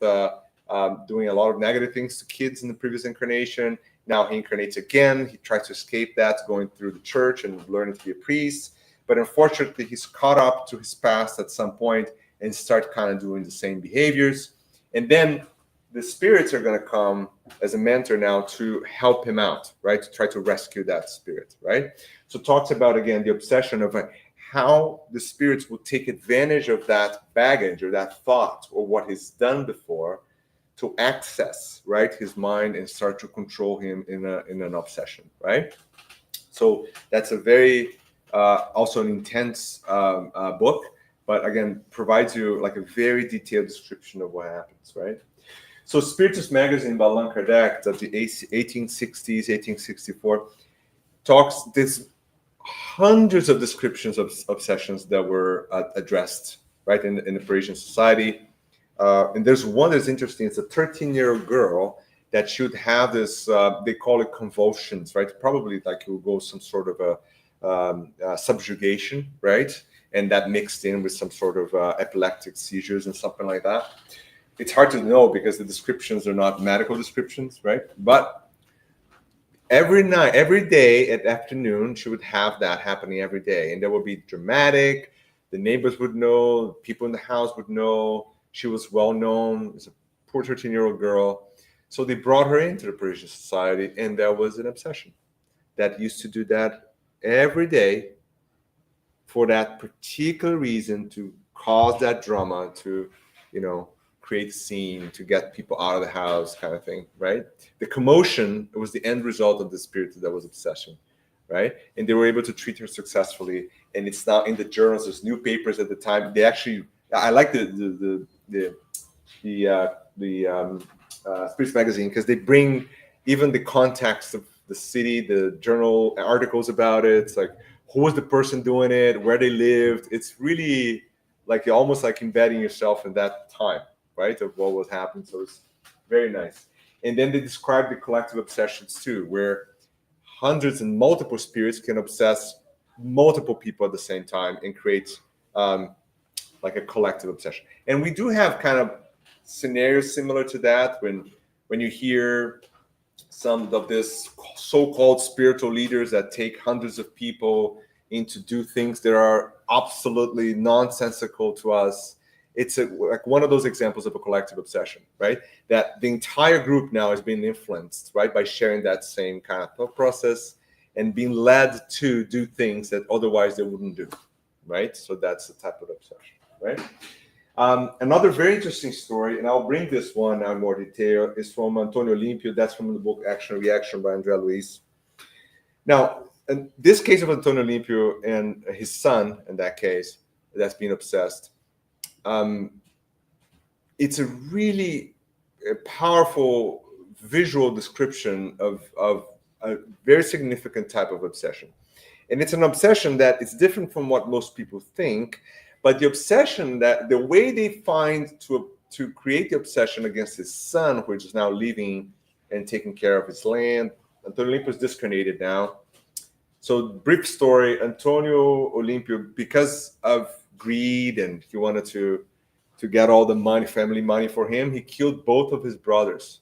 doing a lot of negative things to kids in the previous incarnation. Now he incarnates again. He tries to escape that, going through the church and learning to be a priest. But unfortunately, he's caught up to his past at some point and start kind of doing the same behaviors. And then the spirits are going to come as a mentor now to help him out, right? To try to rescue that spirit, right? So it talks about, again, the obsession of how the spirits will take advantage of that baggage or that thought or what he's done before to access, right, his mind and start to control him in an obsession, right? So that's a very also an intense book, but again provides you like a very detailed description of what happens, right? So Spiritus Magazine by Allan Kardec of the 1860s, 1864 talks. There's hundreds of descriptions of obsessions that were addressed, right, in the Parisian society. And there's one that's interesting. It's a 13-year-old girl that should have this, they call it convulsions, right? Probably like it will go some sort of a subjugation, right? And that mixed in with some sort of epileptic seizures and something like that. It's hard to know because the descriptions are not medical descriptions, right? But every night, every day at afternoon, she would have that happening every day. And there would be dramatic. The neighbors would know, people in the house would know. She was well known. It's a poor 13-year-old girl. So they brought her into the Parisian society, and there was an obsession that used to do that every day for that particular reason, to cause that drama, to, create a scene, to get people out of the house, kind of thing, right? The commotion was the end result of the spirit that was obsession, right? And they were able to treat her successfully. And it's now in the journals. There's newspapers at the time. They actually, I like the Spirits Magazine because they bring even the context of the city, the journal articles about it. It's like, who was the person doing it, where they lived. It's really like almost like embedding yourself in that time, right, of what was happening. So it's very nice. And then they describe the collective obsessions too, where hundreds and multiple spirits can obsess multiple people at the same time and create like a collective obsession. And we do have kind of scenarios similar to that when you hear some of this so-called spiritual leaders that take hundreds of people in to do things that are absolutely nonsensical to us. It's like one of those examples of a collective obsession, right? That the entire group now is being influenced, right, by sharing that same kind of thought process and being led to do things that otherwise they wouldn't do, right? So that's the type of obsession, right? Another very interesting story, and I'll bring this one now in more detail, is from Antonio Olimpio. That's from the book Action and Reaction by Andrea Luiz. Now, in this case of Antonio Olimpio and his son, in that case, that's been obsessed, it's a really powerful visual description of a very significant type of obsession. And it's an obsession that is different from what most people think. But the obsession, that the way they find to create the obsession against his son, which is now living and taking care of his land. Antonio Olimpio is discarnated now. So brief story, Antonio Olimpio, because of greed and he wanted to get all the money, family money for him, he killed both of his brothers.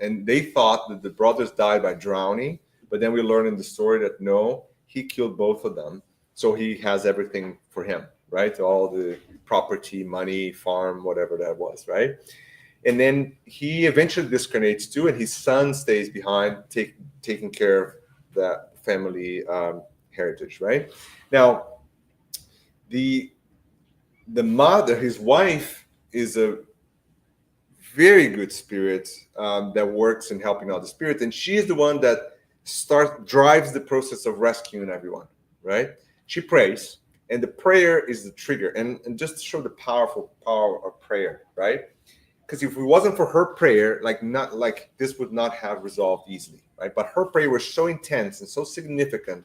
And they thought that the brothers died by drowning. But then we learn in the story that no, he killed both of them. So he has everything for him, right? All the property, money, farm, whatever that was, right? And then he eventually discarnates too, and his son stays behind, taking care of that family heritage, right? Now, the mother, his wife, is a very good spirit that works in helping out the spirit, and she is the one that drives the process of rescuing everyone, right? She prays, and the prayer is the trigger. And just to show the power of prayer, right? Because if it wasn't for her prayer, this would not have resolved easily, right? But her prayer was so intense and so significant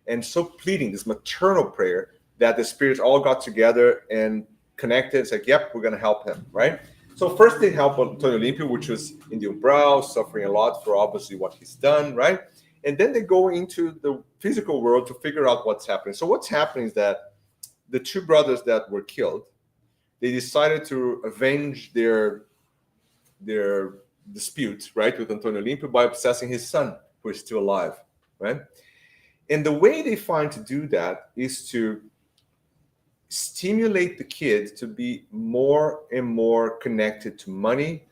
and so pleading, this maternal prayer, that the spirits all got together and connected. It's like, yep, we're going to help him, right? So first they help Antonio Olimpio, which was in the umbral, suffering a lot for obviously what he's done, right? And then they go into the physical world to figure out what's happening. So what's happening is that the two brothers that were killed, they decided to avenge their dispute, right, with Antonio Olympio by obsessing his son, who is still alive, right? And the way they find to do that is to stimulate the kid to be more and more connected to money,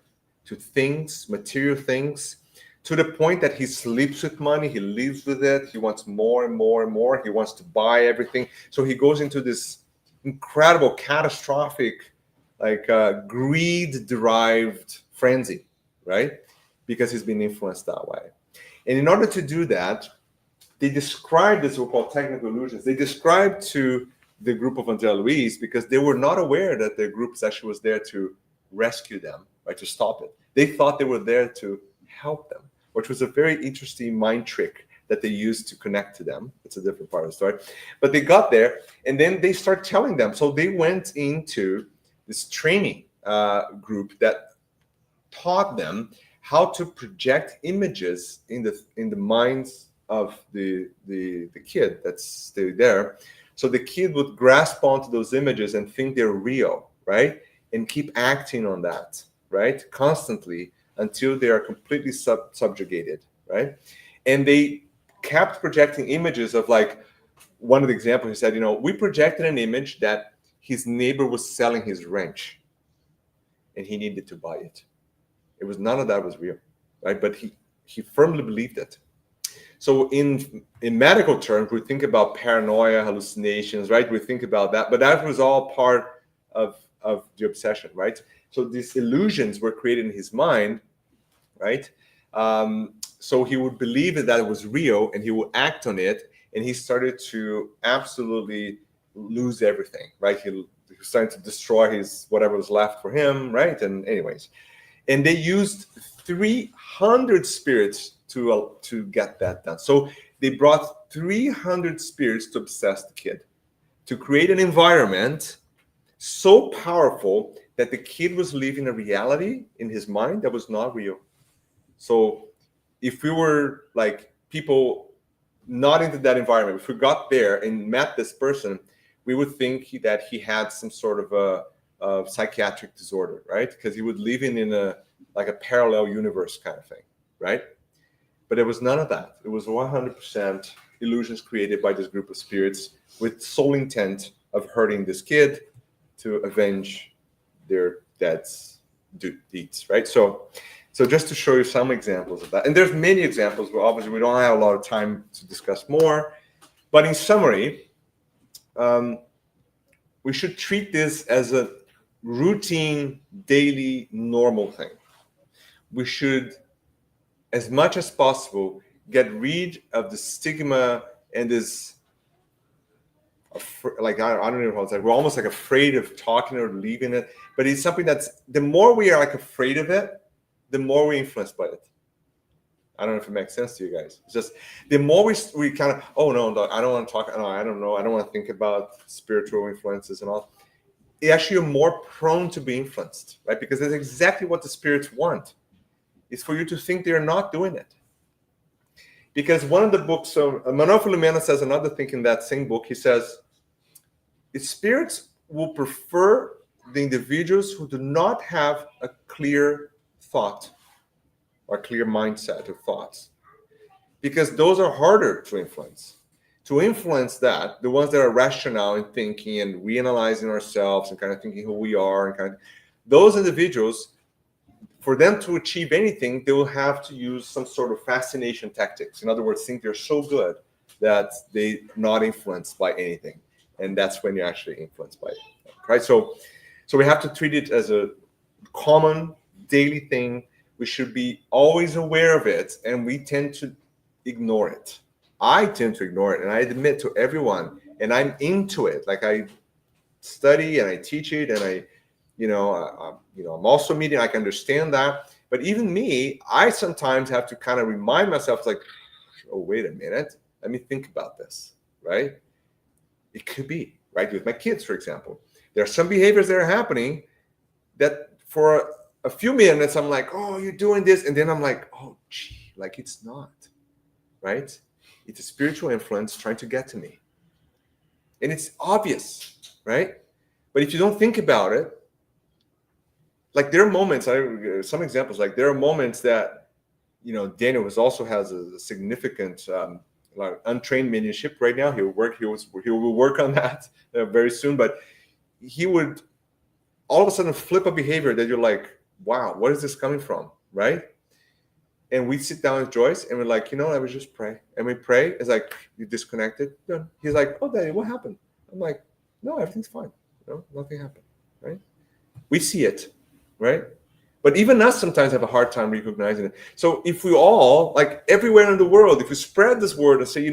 to things, material things, to the point that he sleeps with money, he lives with it, he wants more and more and more, he wants to buy everything. So he goes into this incredible, catastrophic, like greed-derived frenzy, right? Because he's been influenced that way. And in order to do that, they described this, what we call technical illusions. They described to the group of Andrea Luiz because they were not aware that their group actually was there to rescue them, right, to stop it. They thought they were there to help them, which was a very interesting mind trick that they used to connect to them. It's a different part of the story. But they got there, and then they start telling them. So they went into this training group that taught them how to project images in the minds of the kid that's still there. So the kid would grasp onto those images and think they're real, right? And keep acting on that, right? Constantly until they are completely subjugated, right? And they kept projecting images of, like, one of the examples, he said, we projected an image that his neighbor was selling his ranch and he needed to buy it. It was none of that was real, right? But he firmly believed it. So in medical terms, we think about paranoia, hallucinations, right? We think about that, but that was all part of the obsession, right? So these illusions were created in his mind, right? So he would believe that it was real and he would act on it, and he started to absolutely lose everything, right? He was starting to destroy his whatever was left for him, right? And anyways, and they used 300 spirits to get that done. So they brought 300 spirits to obsess the kid, to create an environment so powerful that the kid was living a reality in his mind that was not real. So if we were like people not into that environment, if we got there and met this person, we would think that he had some sort of a psychiatric disorder, right? Because he would live in a parallel universe kind of thing, right? But it was none of that. It was 100% illusions created by this group of spirits with sole intent of hurting this kid to avenge their dad's deeds, right? So just to show you some examples of that, and there's many examples, but obviously we don't have a lot of time to discuss more. But in summary, we should treat this as a routine, daily, normal thing. We should, as much as possible, get rid of the stigma and this, like, I don't know how to say, we're almost like afraid of talking or leaving it. But it's something that's, the more we are like afraid of it, the more we're influenced by it. I don't know if it makes sense to you guys. It's just the more we kind of, oh no, I don't want to talk. No, I don't know. I don't want to think about spiritual influences and all. Actually, you're more prone to be influenced, right? Because that's exactly what the spirits want. Is for you to think they're not doing it. Because one of the books, so Manuel Filomena says another thing in that same book. He says, the spirits will prefer the individuals who do not have a clear thought or clear mindset of thoughts, because those are harder to influence. To influence that, the ones that are rational in thinking and reanalyzing ourselves and kind of thinking who we are, and kind of those individuals, for them to achieve anything, they will have to use some sort of fascination tactics. In other words, think they're so good that they're not influenced by anything. And that's when you're actually influenced by it, right? So we have to treat it as a common daily thing. We should be always aware of it, and we tend to ignore it. I tend to ignore it, and I admit to everyone, and I'm into it. Like, I study and I teach it, and I'm also meeting. I can understand that, but even me, I sometimes have to kind of remind myself, like, oh, wait a minute, let me think about this, right? It could be, right? With my kids, for example, there are some behaviors that are happening that for a few minutes, I'm like, oh, you're doing this. And then I'm like, oh, gee, like, it's not, right? It's a spiritual influence trying to get to me. And it's obvious. right? But if you don't think about it, like there are moments, some examples, like there are moments that, Daniel also has a significant like untrained mediumship right now. He will work on that very soon, but he would all of a sudden flip a behavior that you're like, wow, what is this coming from, right? And we sit down with Joyce and we're like, I would just pray. And we pray. It's like, you disconnected. Done. He's like, oh, Daddy, what happened? I'm like, no, everything's fine. Nothing happened, right? We see it, right? But even us sometimes have a hard time recognizing it. So if we all, like everywhere in the world, if we spread this word and say,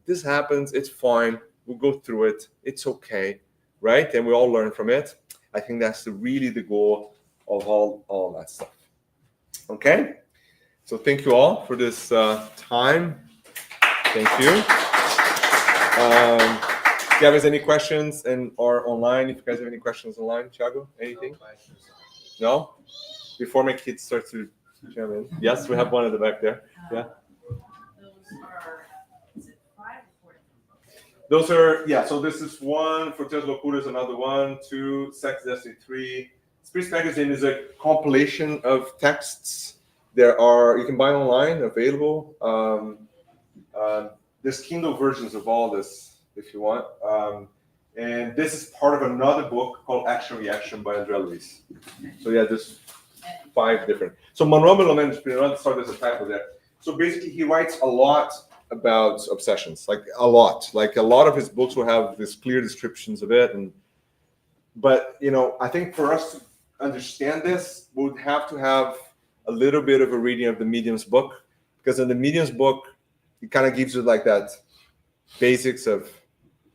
this happens, it's fine. We'll go through it. It's okay, right? And we all learn from it. I think that's really the goal of all that stuff. Okay? So thank you all for this time. Thank you. If you guys have any questions or online, if you guys have any questions online, Thiago, anything? No? Before my kids start to jump in. Yes, we have one at the back there. Yeah. Is it 5 or 4? Those are, so this is one, Fronteiras Loucuras, another one, 2, Sex Destiny 3. Spirits Magazine is a compilation of texts. You can buy online, available. There's Kindle versions of all this if you want. And this is part of another book called Action Reaction by André Luiz. So there's 5 different. So Manuel Melomé Espinosa started as a title there. So basically he writes a lot about obsessions, like a lot. Like a lot of his books will have these clear descriptions of it. But I think for us to understand this, we would have to have a little bit of a reading of the Medium's book, because in the Medium's book, it kind of gives you like that basics of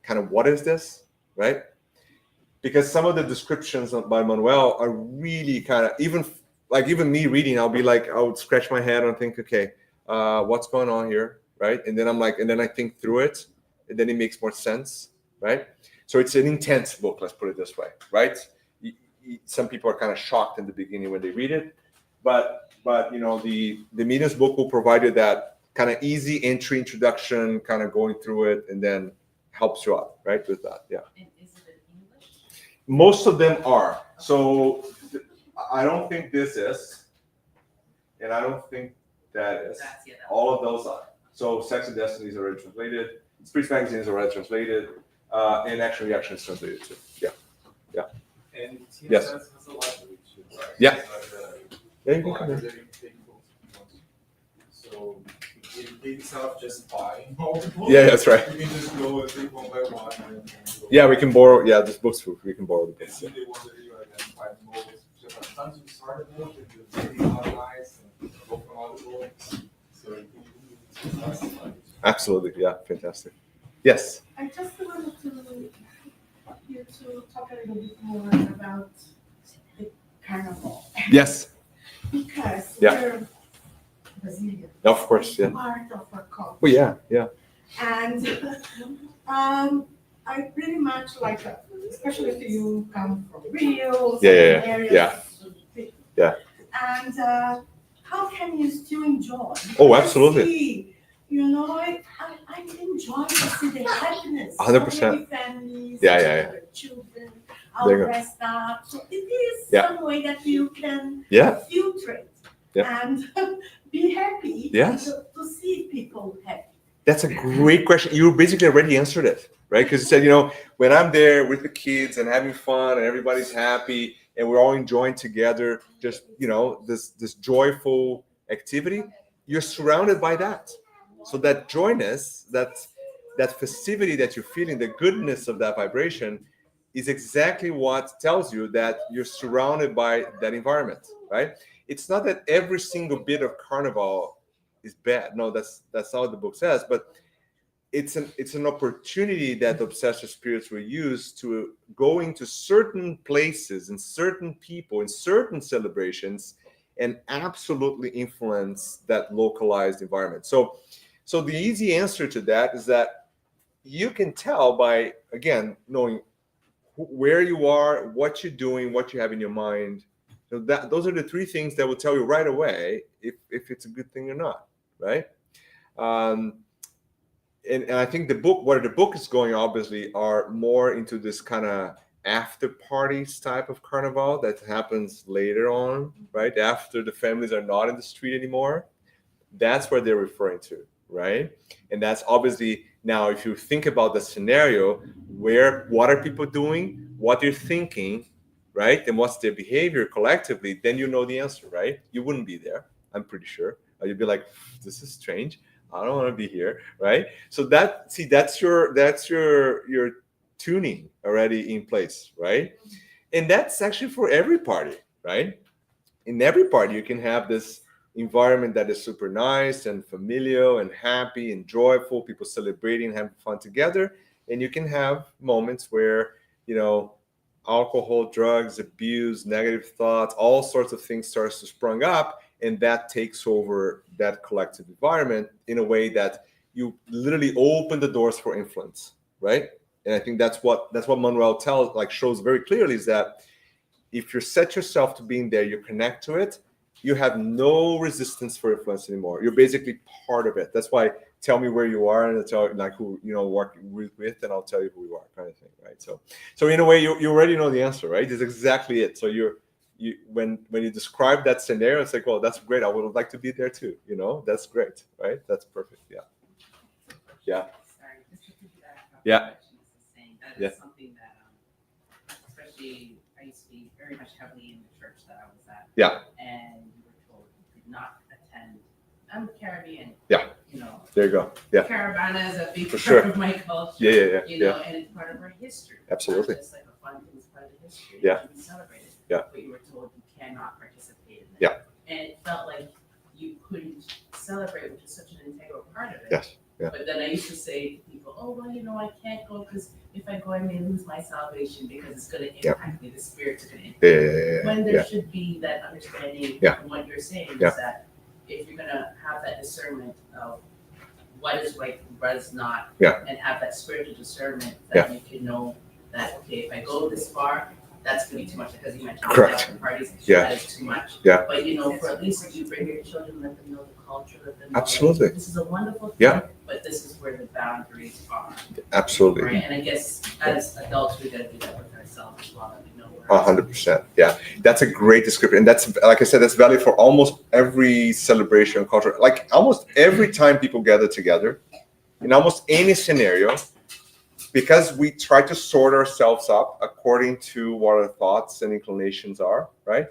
kind of what is this, right? Because some of the descriptions by Manuel are really kind of, even me reading, I'll be like, I would scratch my head and think, okay, what's going on here, right? And then I think through it, and then it makes more sense, right? So it's an intense book, let's put it this way, right? Some people are kind of shocked in the beginning when they read it, but the Medium's book will provide you that kind of easy entry introduction, kind of going through it, and then helps you out, right, with that. Yeah. And is it in English? Most of them are. So I don't think this is, and I don't think that is. All of those are. So Sex and Destiny is already translated. Spirits Magazine is already translated, and Action Reaction is translated too. Yeah. And Yes. has a lot of reach, right? Yeah. Yeah, you can come in. So instead of just buying multiple, Yeah, that's right. you can just go and take one by one. And go. Yeah, we can borrow. Yeah, this book's free. We can borrow the And books. see Yeah. the ones that you identify most. Just have tons to start with, and just really analyze and go from all the books. So you can classify. Absolutely. Yeah, fantastic. Yes. I just wanted you to talk a little bit more about the carnival, Yes. because Yeah. we're Brazilian, Of course. Yeah. part of our culture. Well, yeah. And I pretty much like, especially if you come from Rio, Yeah. areas. Yeah. And how can you still enjoy? Oh, absolutely. See, I enjoy to see the happiness. 100%. So many families, Yeah. their children, all There you go. dressed up. So it is Yeah. some way that you can Yeah. filter it Yeah. and be happy Yes. to see people happy. That's a great question. You basically already answered it, right? Because you said, when I'm there with the kids and having fun and everybody's happy and we're all enjoying together, just, this joyful activity, you're surrounded by that. So that joyness, that festivity that you're feeling, the goodness of that vibration is exactly what tells you that you're surrounded by that environment, right? It's not that every single bit of carnival is bad. No, that's not what the book says, but it's an opportunity that the obsessive spirits will use to go into certain places and certain people in certain celebrations and absolutely influence that localized environment. So the easy answer to that is that you can tell by, again, knowing where you are, what you're doing, what you have in your mind. So those are the 3 things that will tell you right away if it's a good thing or not, right? and I think the book, where the book is going, obviously, are more into this kind of after parties type of carnival that happens later on, right? After the families are not in the street anymore. That's what they're referring to, right? And that's obviously, now if you think about the scenario, what are people doing, what they're thinking, right? And what's their behavior collectively, then you know the answer, right? You wouldn't be there, I'm pretty sure. You'd be like, this is strange. I don't want to be here, right? So that's your tuning already in place, right? And that's actually for every party, right? In every party, you can have this environment that is super nice and familial and happy and joyful, people celebrating, having fun together. And you can have moments where, alcohol, drugs, abuse, negative thoughts, all sorts of things starts to sprung up, and that takes over that collective environment in a way that you literally open the doors for influence, right? And I think that's what Manuel shows very clearly, is that if you set yourself to being there, you connect to it, you have no resistance for influence anymore. You're basically part of it. That's why tell me where you are, and I'll tell you who work with, and I'll tell you who you are, kind of thing, right? So in a way, you already know the answer, right? It's exactly it. So when you describe that scenario, it's like, well, that's great. I would like to be there too. That's great, right? That's perfect. Yeah. Sorry, just to piggyback off Yeah. what she was saying, that Yeah. is something that, especially, I used to be very much heavily in the church that I was at. Yeah. And we were told we could not attend. I'm Caribbean. Yeah. There you go. Yeah. Caravana is a big For part sure. of my culture. Yeah. And it's part of our history. Absolutely. It's like a fun thing, it's part of the history. Yeah. To be celebrated. Yeah. But you were told you cannot participate in it. Yeah. And it felt like you couldn't celebrate, which is such an integral part of it. Yes. Yeah. But then I used to say to people, oh, well, I can't go because if I go, I may lose my salvation because it's going to impact me. The spirits are going to impact me. Yeah. When there should be that understanding from what you're saying is that if you're going to have that discernment of what is right and what is not, and have that spiritual discernment, that you can know that, okay, if I go this far, that's going to be too much, because you mentioned the parties, that is too much. Yeah. But for at least if you bring your children, let them know the culture, let them know Absolutely. this is a wonderful thing, but this is where the boundaries are. Absolutely. Right? And I guess as adults, we got to do that with ourselves as well, that we know where 100%. Yeah, that's a great description, and that's, like I said, that's valid for almost every celebration culture. Like almost every time people gather together, in almost any scenario, because we try to sort ourselves up according to what our thoughts and inclinations are, right?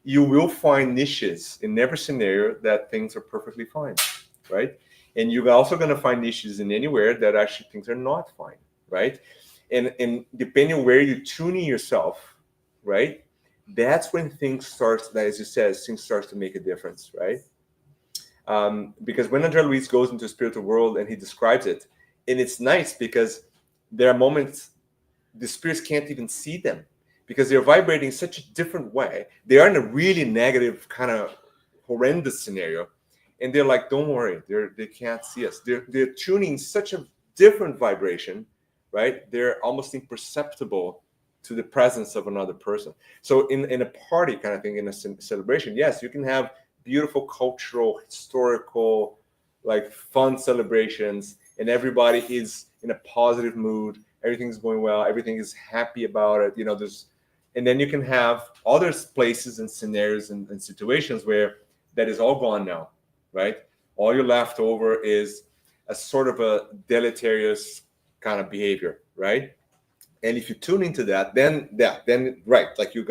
You will find niches in every scenario that things are perfectly fine, right? And you're also going to find niches in anywhere that actually things are not fine, right? And depending on where you're tuning yourself, right? That's when things start, as you said, things starts to make a difference, right? Because when André Luiz goes into the spiritual world and he describes it, and it's nice because there are moments the spirits can't even see them because they're vibrating in such a different way. They are in a really negative, kind of horrendous scenario, and they're like, "Don't worry, they can't see us." They're tuning such a different vibration, right? They're almost imperceptible to the presence of another person. So in a party kind of thing, in a celebration, yes, you can have beautiful cultural, historical, like fun celebrations, and everybody is in a positive mood. Everything's going well. Everything is happy about it. And then you can have other places and scenarios and situations where that is all gone now, right? All you're left over is a sort of a deleterious kind of behavior, right? And if you tune into that, then right, like you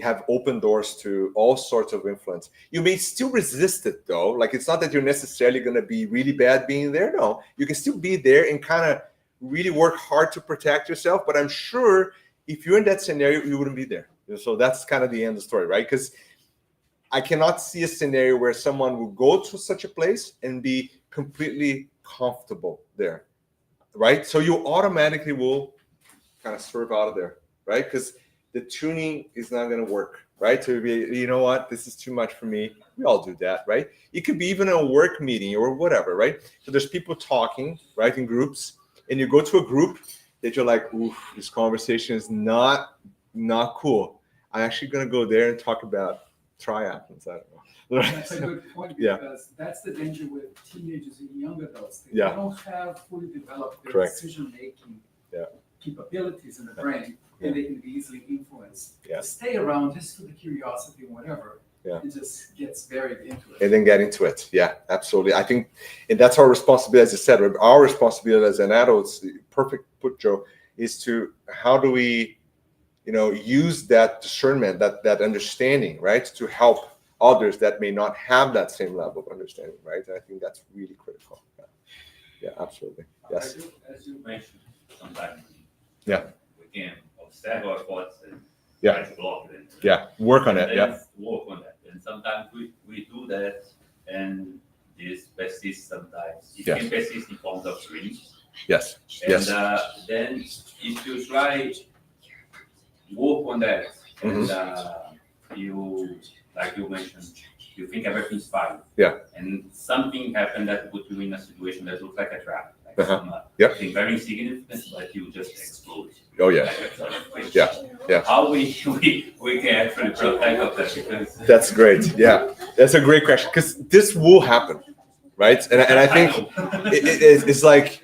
have open doors to all sorts of influence. You may still resist it though. Like it's not that you're necessarily going to be really bad being there. No, you can still be there and kind of really work hard to protect yourself. But I'm sure if you're in that scenario, you wouldn't be there. So that's kind of the end of the story, right? Because I cannot see a scenario where someone will go to such a place and be completely comfortable there, right? So you automatically will kind of swerve out of there, right? Because the tuning is not going to work, right? To be, you know what, this is too much for me. We all do that, right? It could be even a work meeting or whatever, right? So there's people talking, right, in groups, and you go to a group that you're like, oof, this conversation is not cool. I'm actually going to go there and talk about triathlons. I don't know. That's a good point, Yeah. because that's the danger with teenagers and young adults. They Yeah. don't have fully developed their Correct. decision-making Yeah. capabilities in the brain, and they can be easily influenced. Yeah. Stay around just for the curiosity and whatever. Yeah. It just gets buried into it. And then get into it. Yeah, absolutely. I think, and that's our responsibility, as you said, our responsibility as an adult, perfect put, Joe, is to, how do we, use that discernment, that understanding, right, to help others that may not have that same level of understanding, right? And I think that's really critical. Yeah, absolutely. Yes. As you mentioned, sometimes Yeah. we can observe our thoughts and Yeah. try to block them. Yeah, work on it. And Yeah, then work on that. And sometimes we do that, and this persists sometimes. It Yes. can persist in forms of dreams. yes, And yes. then if you try work on that, and you, like you mentioned, you think everything's fine. Yeah. And something happened that put you in a situation that looks like a trap. Like Yep. something very insignificant, but you just explode. Oh, yeah. Like a sort of fish. Yeah, yeah. How we can actually protect of that, because That's great. Yeah, that's a great question, because this will happen, right? And I think it's like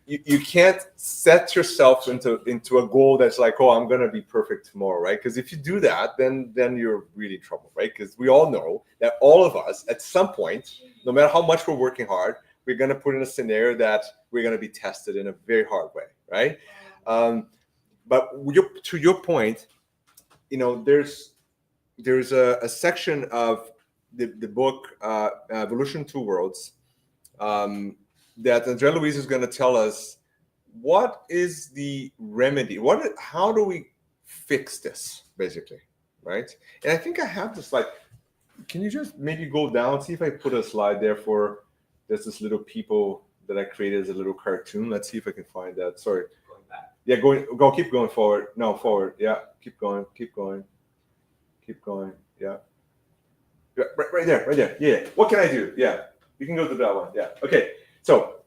you can't set yourself into a goal that's like, oh, I'm gonna be perfect tomorrow, right? Because if you do that, then you're really in trouble, right? Because we all know that all of us at some point, no matter how much we're working hard, we're gonna put in a scenario that we're gonna be tested in a very hard way, right? But to your point, there's a section of the book Evolution Two Worlds that Andrea Louise is going to tell us what is the remedy. How do we fix this, basically, right? And I think I have this slide. Can you just maybe go down, see if I put a slide there for there's this little people that I created as a little cartoon. Let's see if I can find that. Sorry. going back. Yeah, keep going forward. No, forward. Yeah, keep going. Yeah. Right there. Yeah. What can I do? Yeah. You can go to that one. Yeah. Okay. So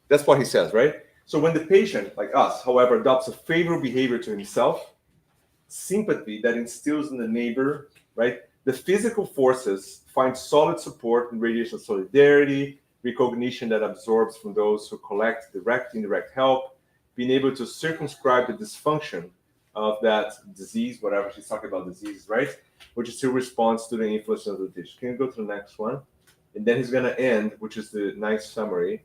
that's what he says, right? So when the patient, like us, however, adopts a favorable behavior to himself, sympathy that instills in the neighbor, right? The physical forces find solid support in radiation of solidarity, recognition that absorbs from those who collect direct, indirect help, being able to circumscribe the dysfunction of that disease, whatever she's talking about disease, right? Which is to respond to the influence of the dish. Can you go to the next one? And then he's going to end, which is the nice summary.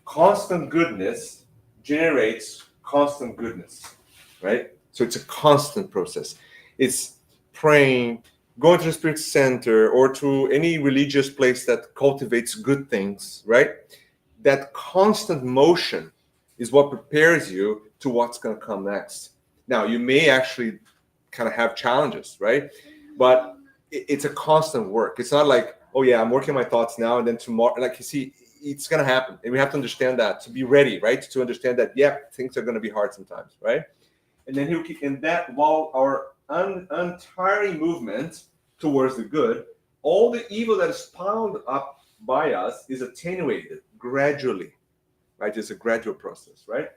Constant goodness generates constant goodness, right? So it's a constant process. It's praying, going to the Spirit Center or to any religious place that cultivates good things, right? That constant motion is what prepares you to what's going to come next. Now, you may actually kind of have challenges, right? But it's a constant work. It's not like, oh yeah, I'm working my thoughts now and then tomorrow. Like, you see, it's going to happen. And we have to understand that, to be ready, right? To understand that, yeah, things are going to be hard sometimes, right? And then he'll keep in that while our untiring movement towards the good, all the evil that is piled up by us is attenuated gradually, right? It's a gradual process, right?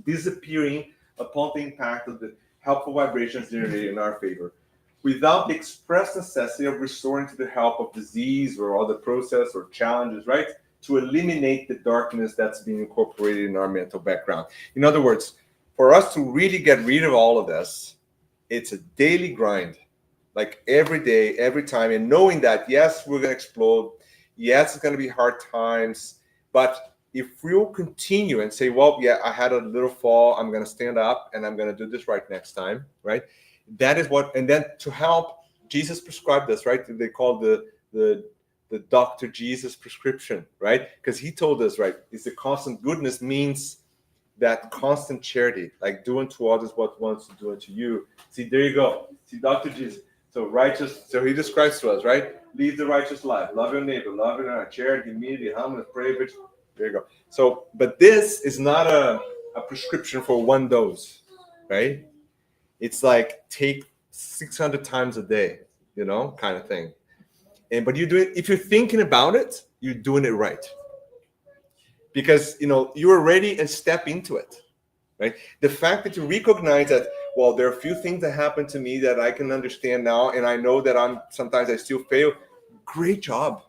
Disappearing upon the impact of the helpful vibrations generated in our favor, without the express necessity of restoring to the help of disease or other process or challenges, right? To eliminate the darkness that's being incorporated in our mental background. In other words, for us to really get rid of all of this, it's a daily grind, like every day, every time, and knowing that, yes, we're going to explode. Yes, it's going to be hard times, but if we'll continue and say, well, yeah, I had a little fall, I'm going to stand up and I'm going to do this right next time, right? That is what, and then to help, Jesus prescribed this, right? They call the Dr. Jesus prescription, right? Because he told us, right, it's the constant goodness means that constant charity, like doing to others what wants to do unto you. See, there you go. See, Dr. Jesus. So righteous, so he describes to us, right? Live the righteous life, love your neighbor, love your neighbor, charity, humility, humbleness, prayer. There you go. So, but this is not a prescription for one dose, right? It's like take 600 times a day, kind of thing. But you do it, if you're thinking about it, you're doing it right. Because, you're ready and step into it, right? The fact that you recognize that, well, there are a few things that happen to me that I can understand now, and I know that sometimes I still fail. Great job.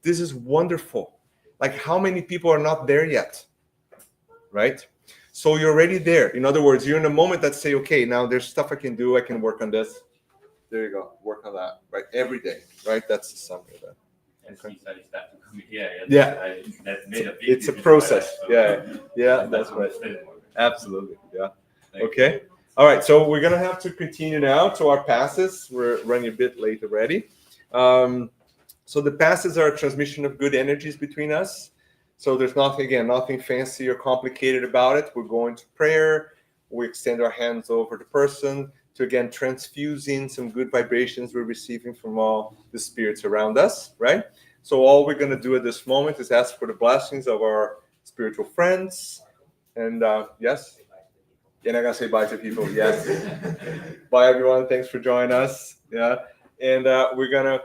This is wonderful. Like, how many people are not there yet? Right? So you're already there. In other words, you're in a moment that say, okay, now there's stuff I can do. I can work on this. There you go. Work on that. Right? Every day. Right? That's the summary of that. And since I started to come here, that made a big It's a difference process. in my life. Yeah, that's right. Understand more. Absolutely. Yeah. Thank you. Okay. All right. So we're going to have to continue now to our passes. We're running a bit late already. So the passes are a transmission of good energies between us. So there's nothing fancy or complicated about it. We're going to prayer. We extend our hands over the person to, again, transfuse in some good vibrations we're receiving from all the spirits around us, right? So all we're going to do at this moment is ask for the blessings of our spiritual friends. And yes, you're not going to say bye to people. Yes. Bye, everyone. Thanks for joining us. Yeah. And we're going to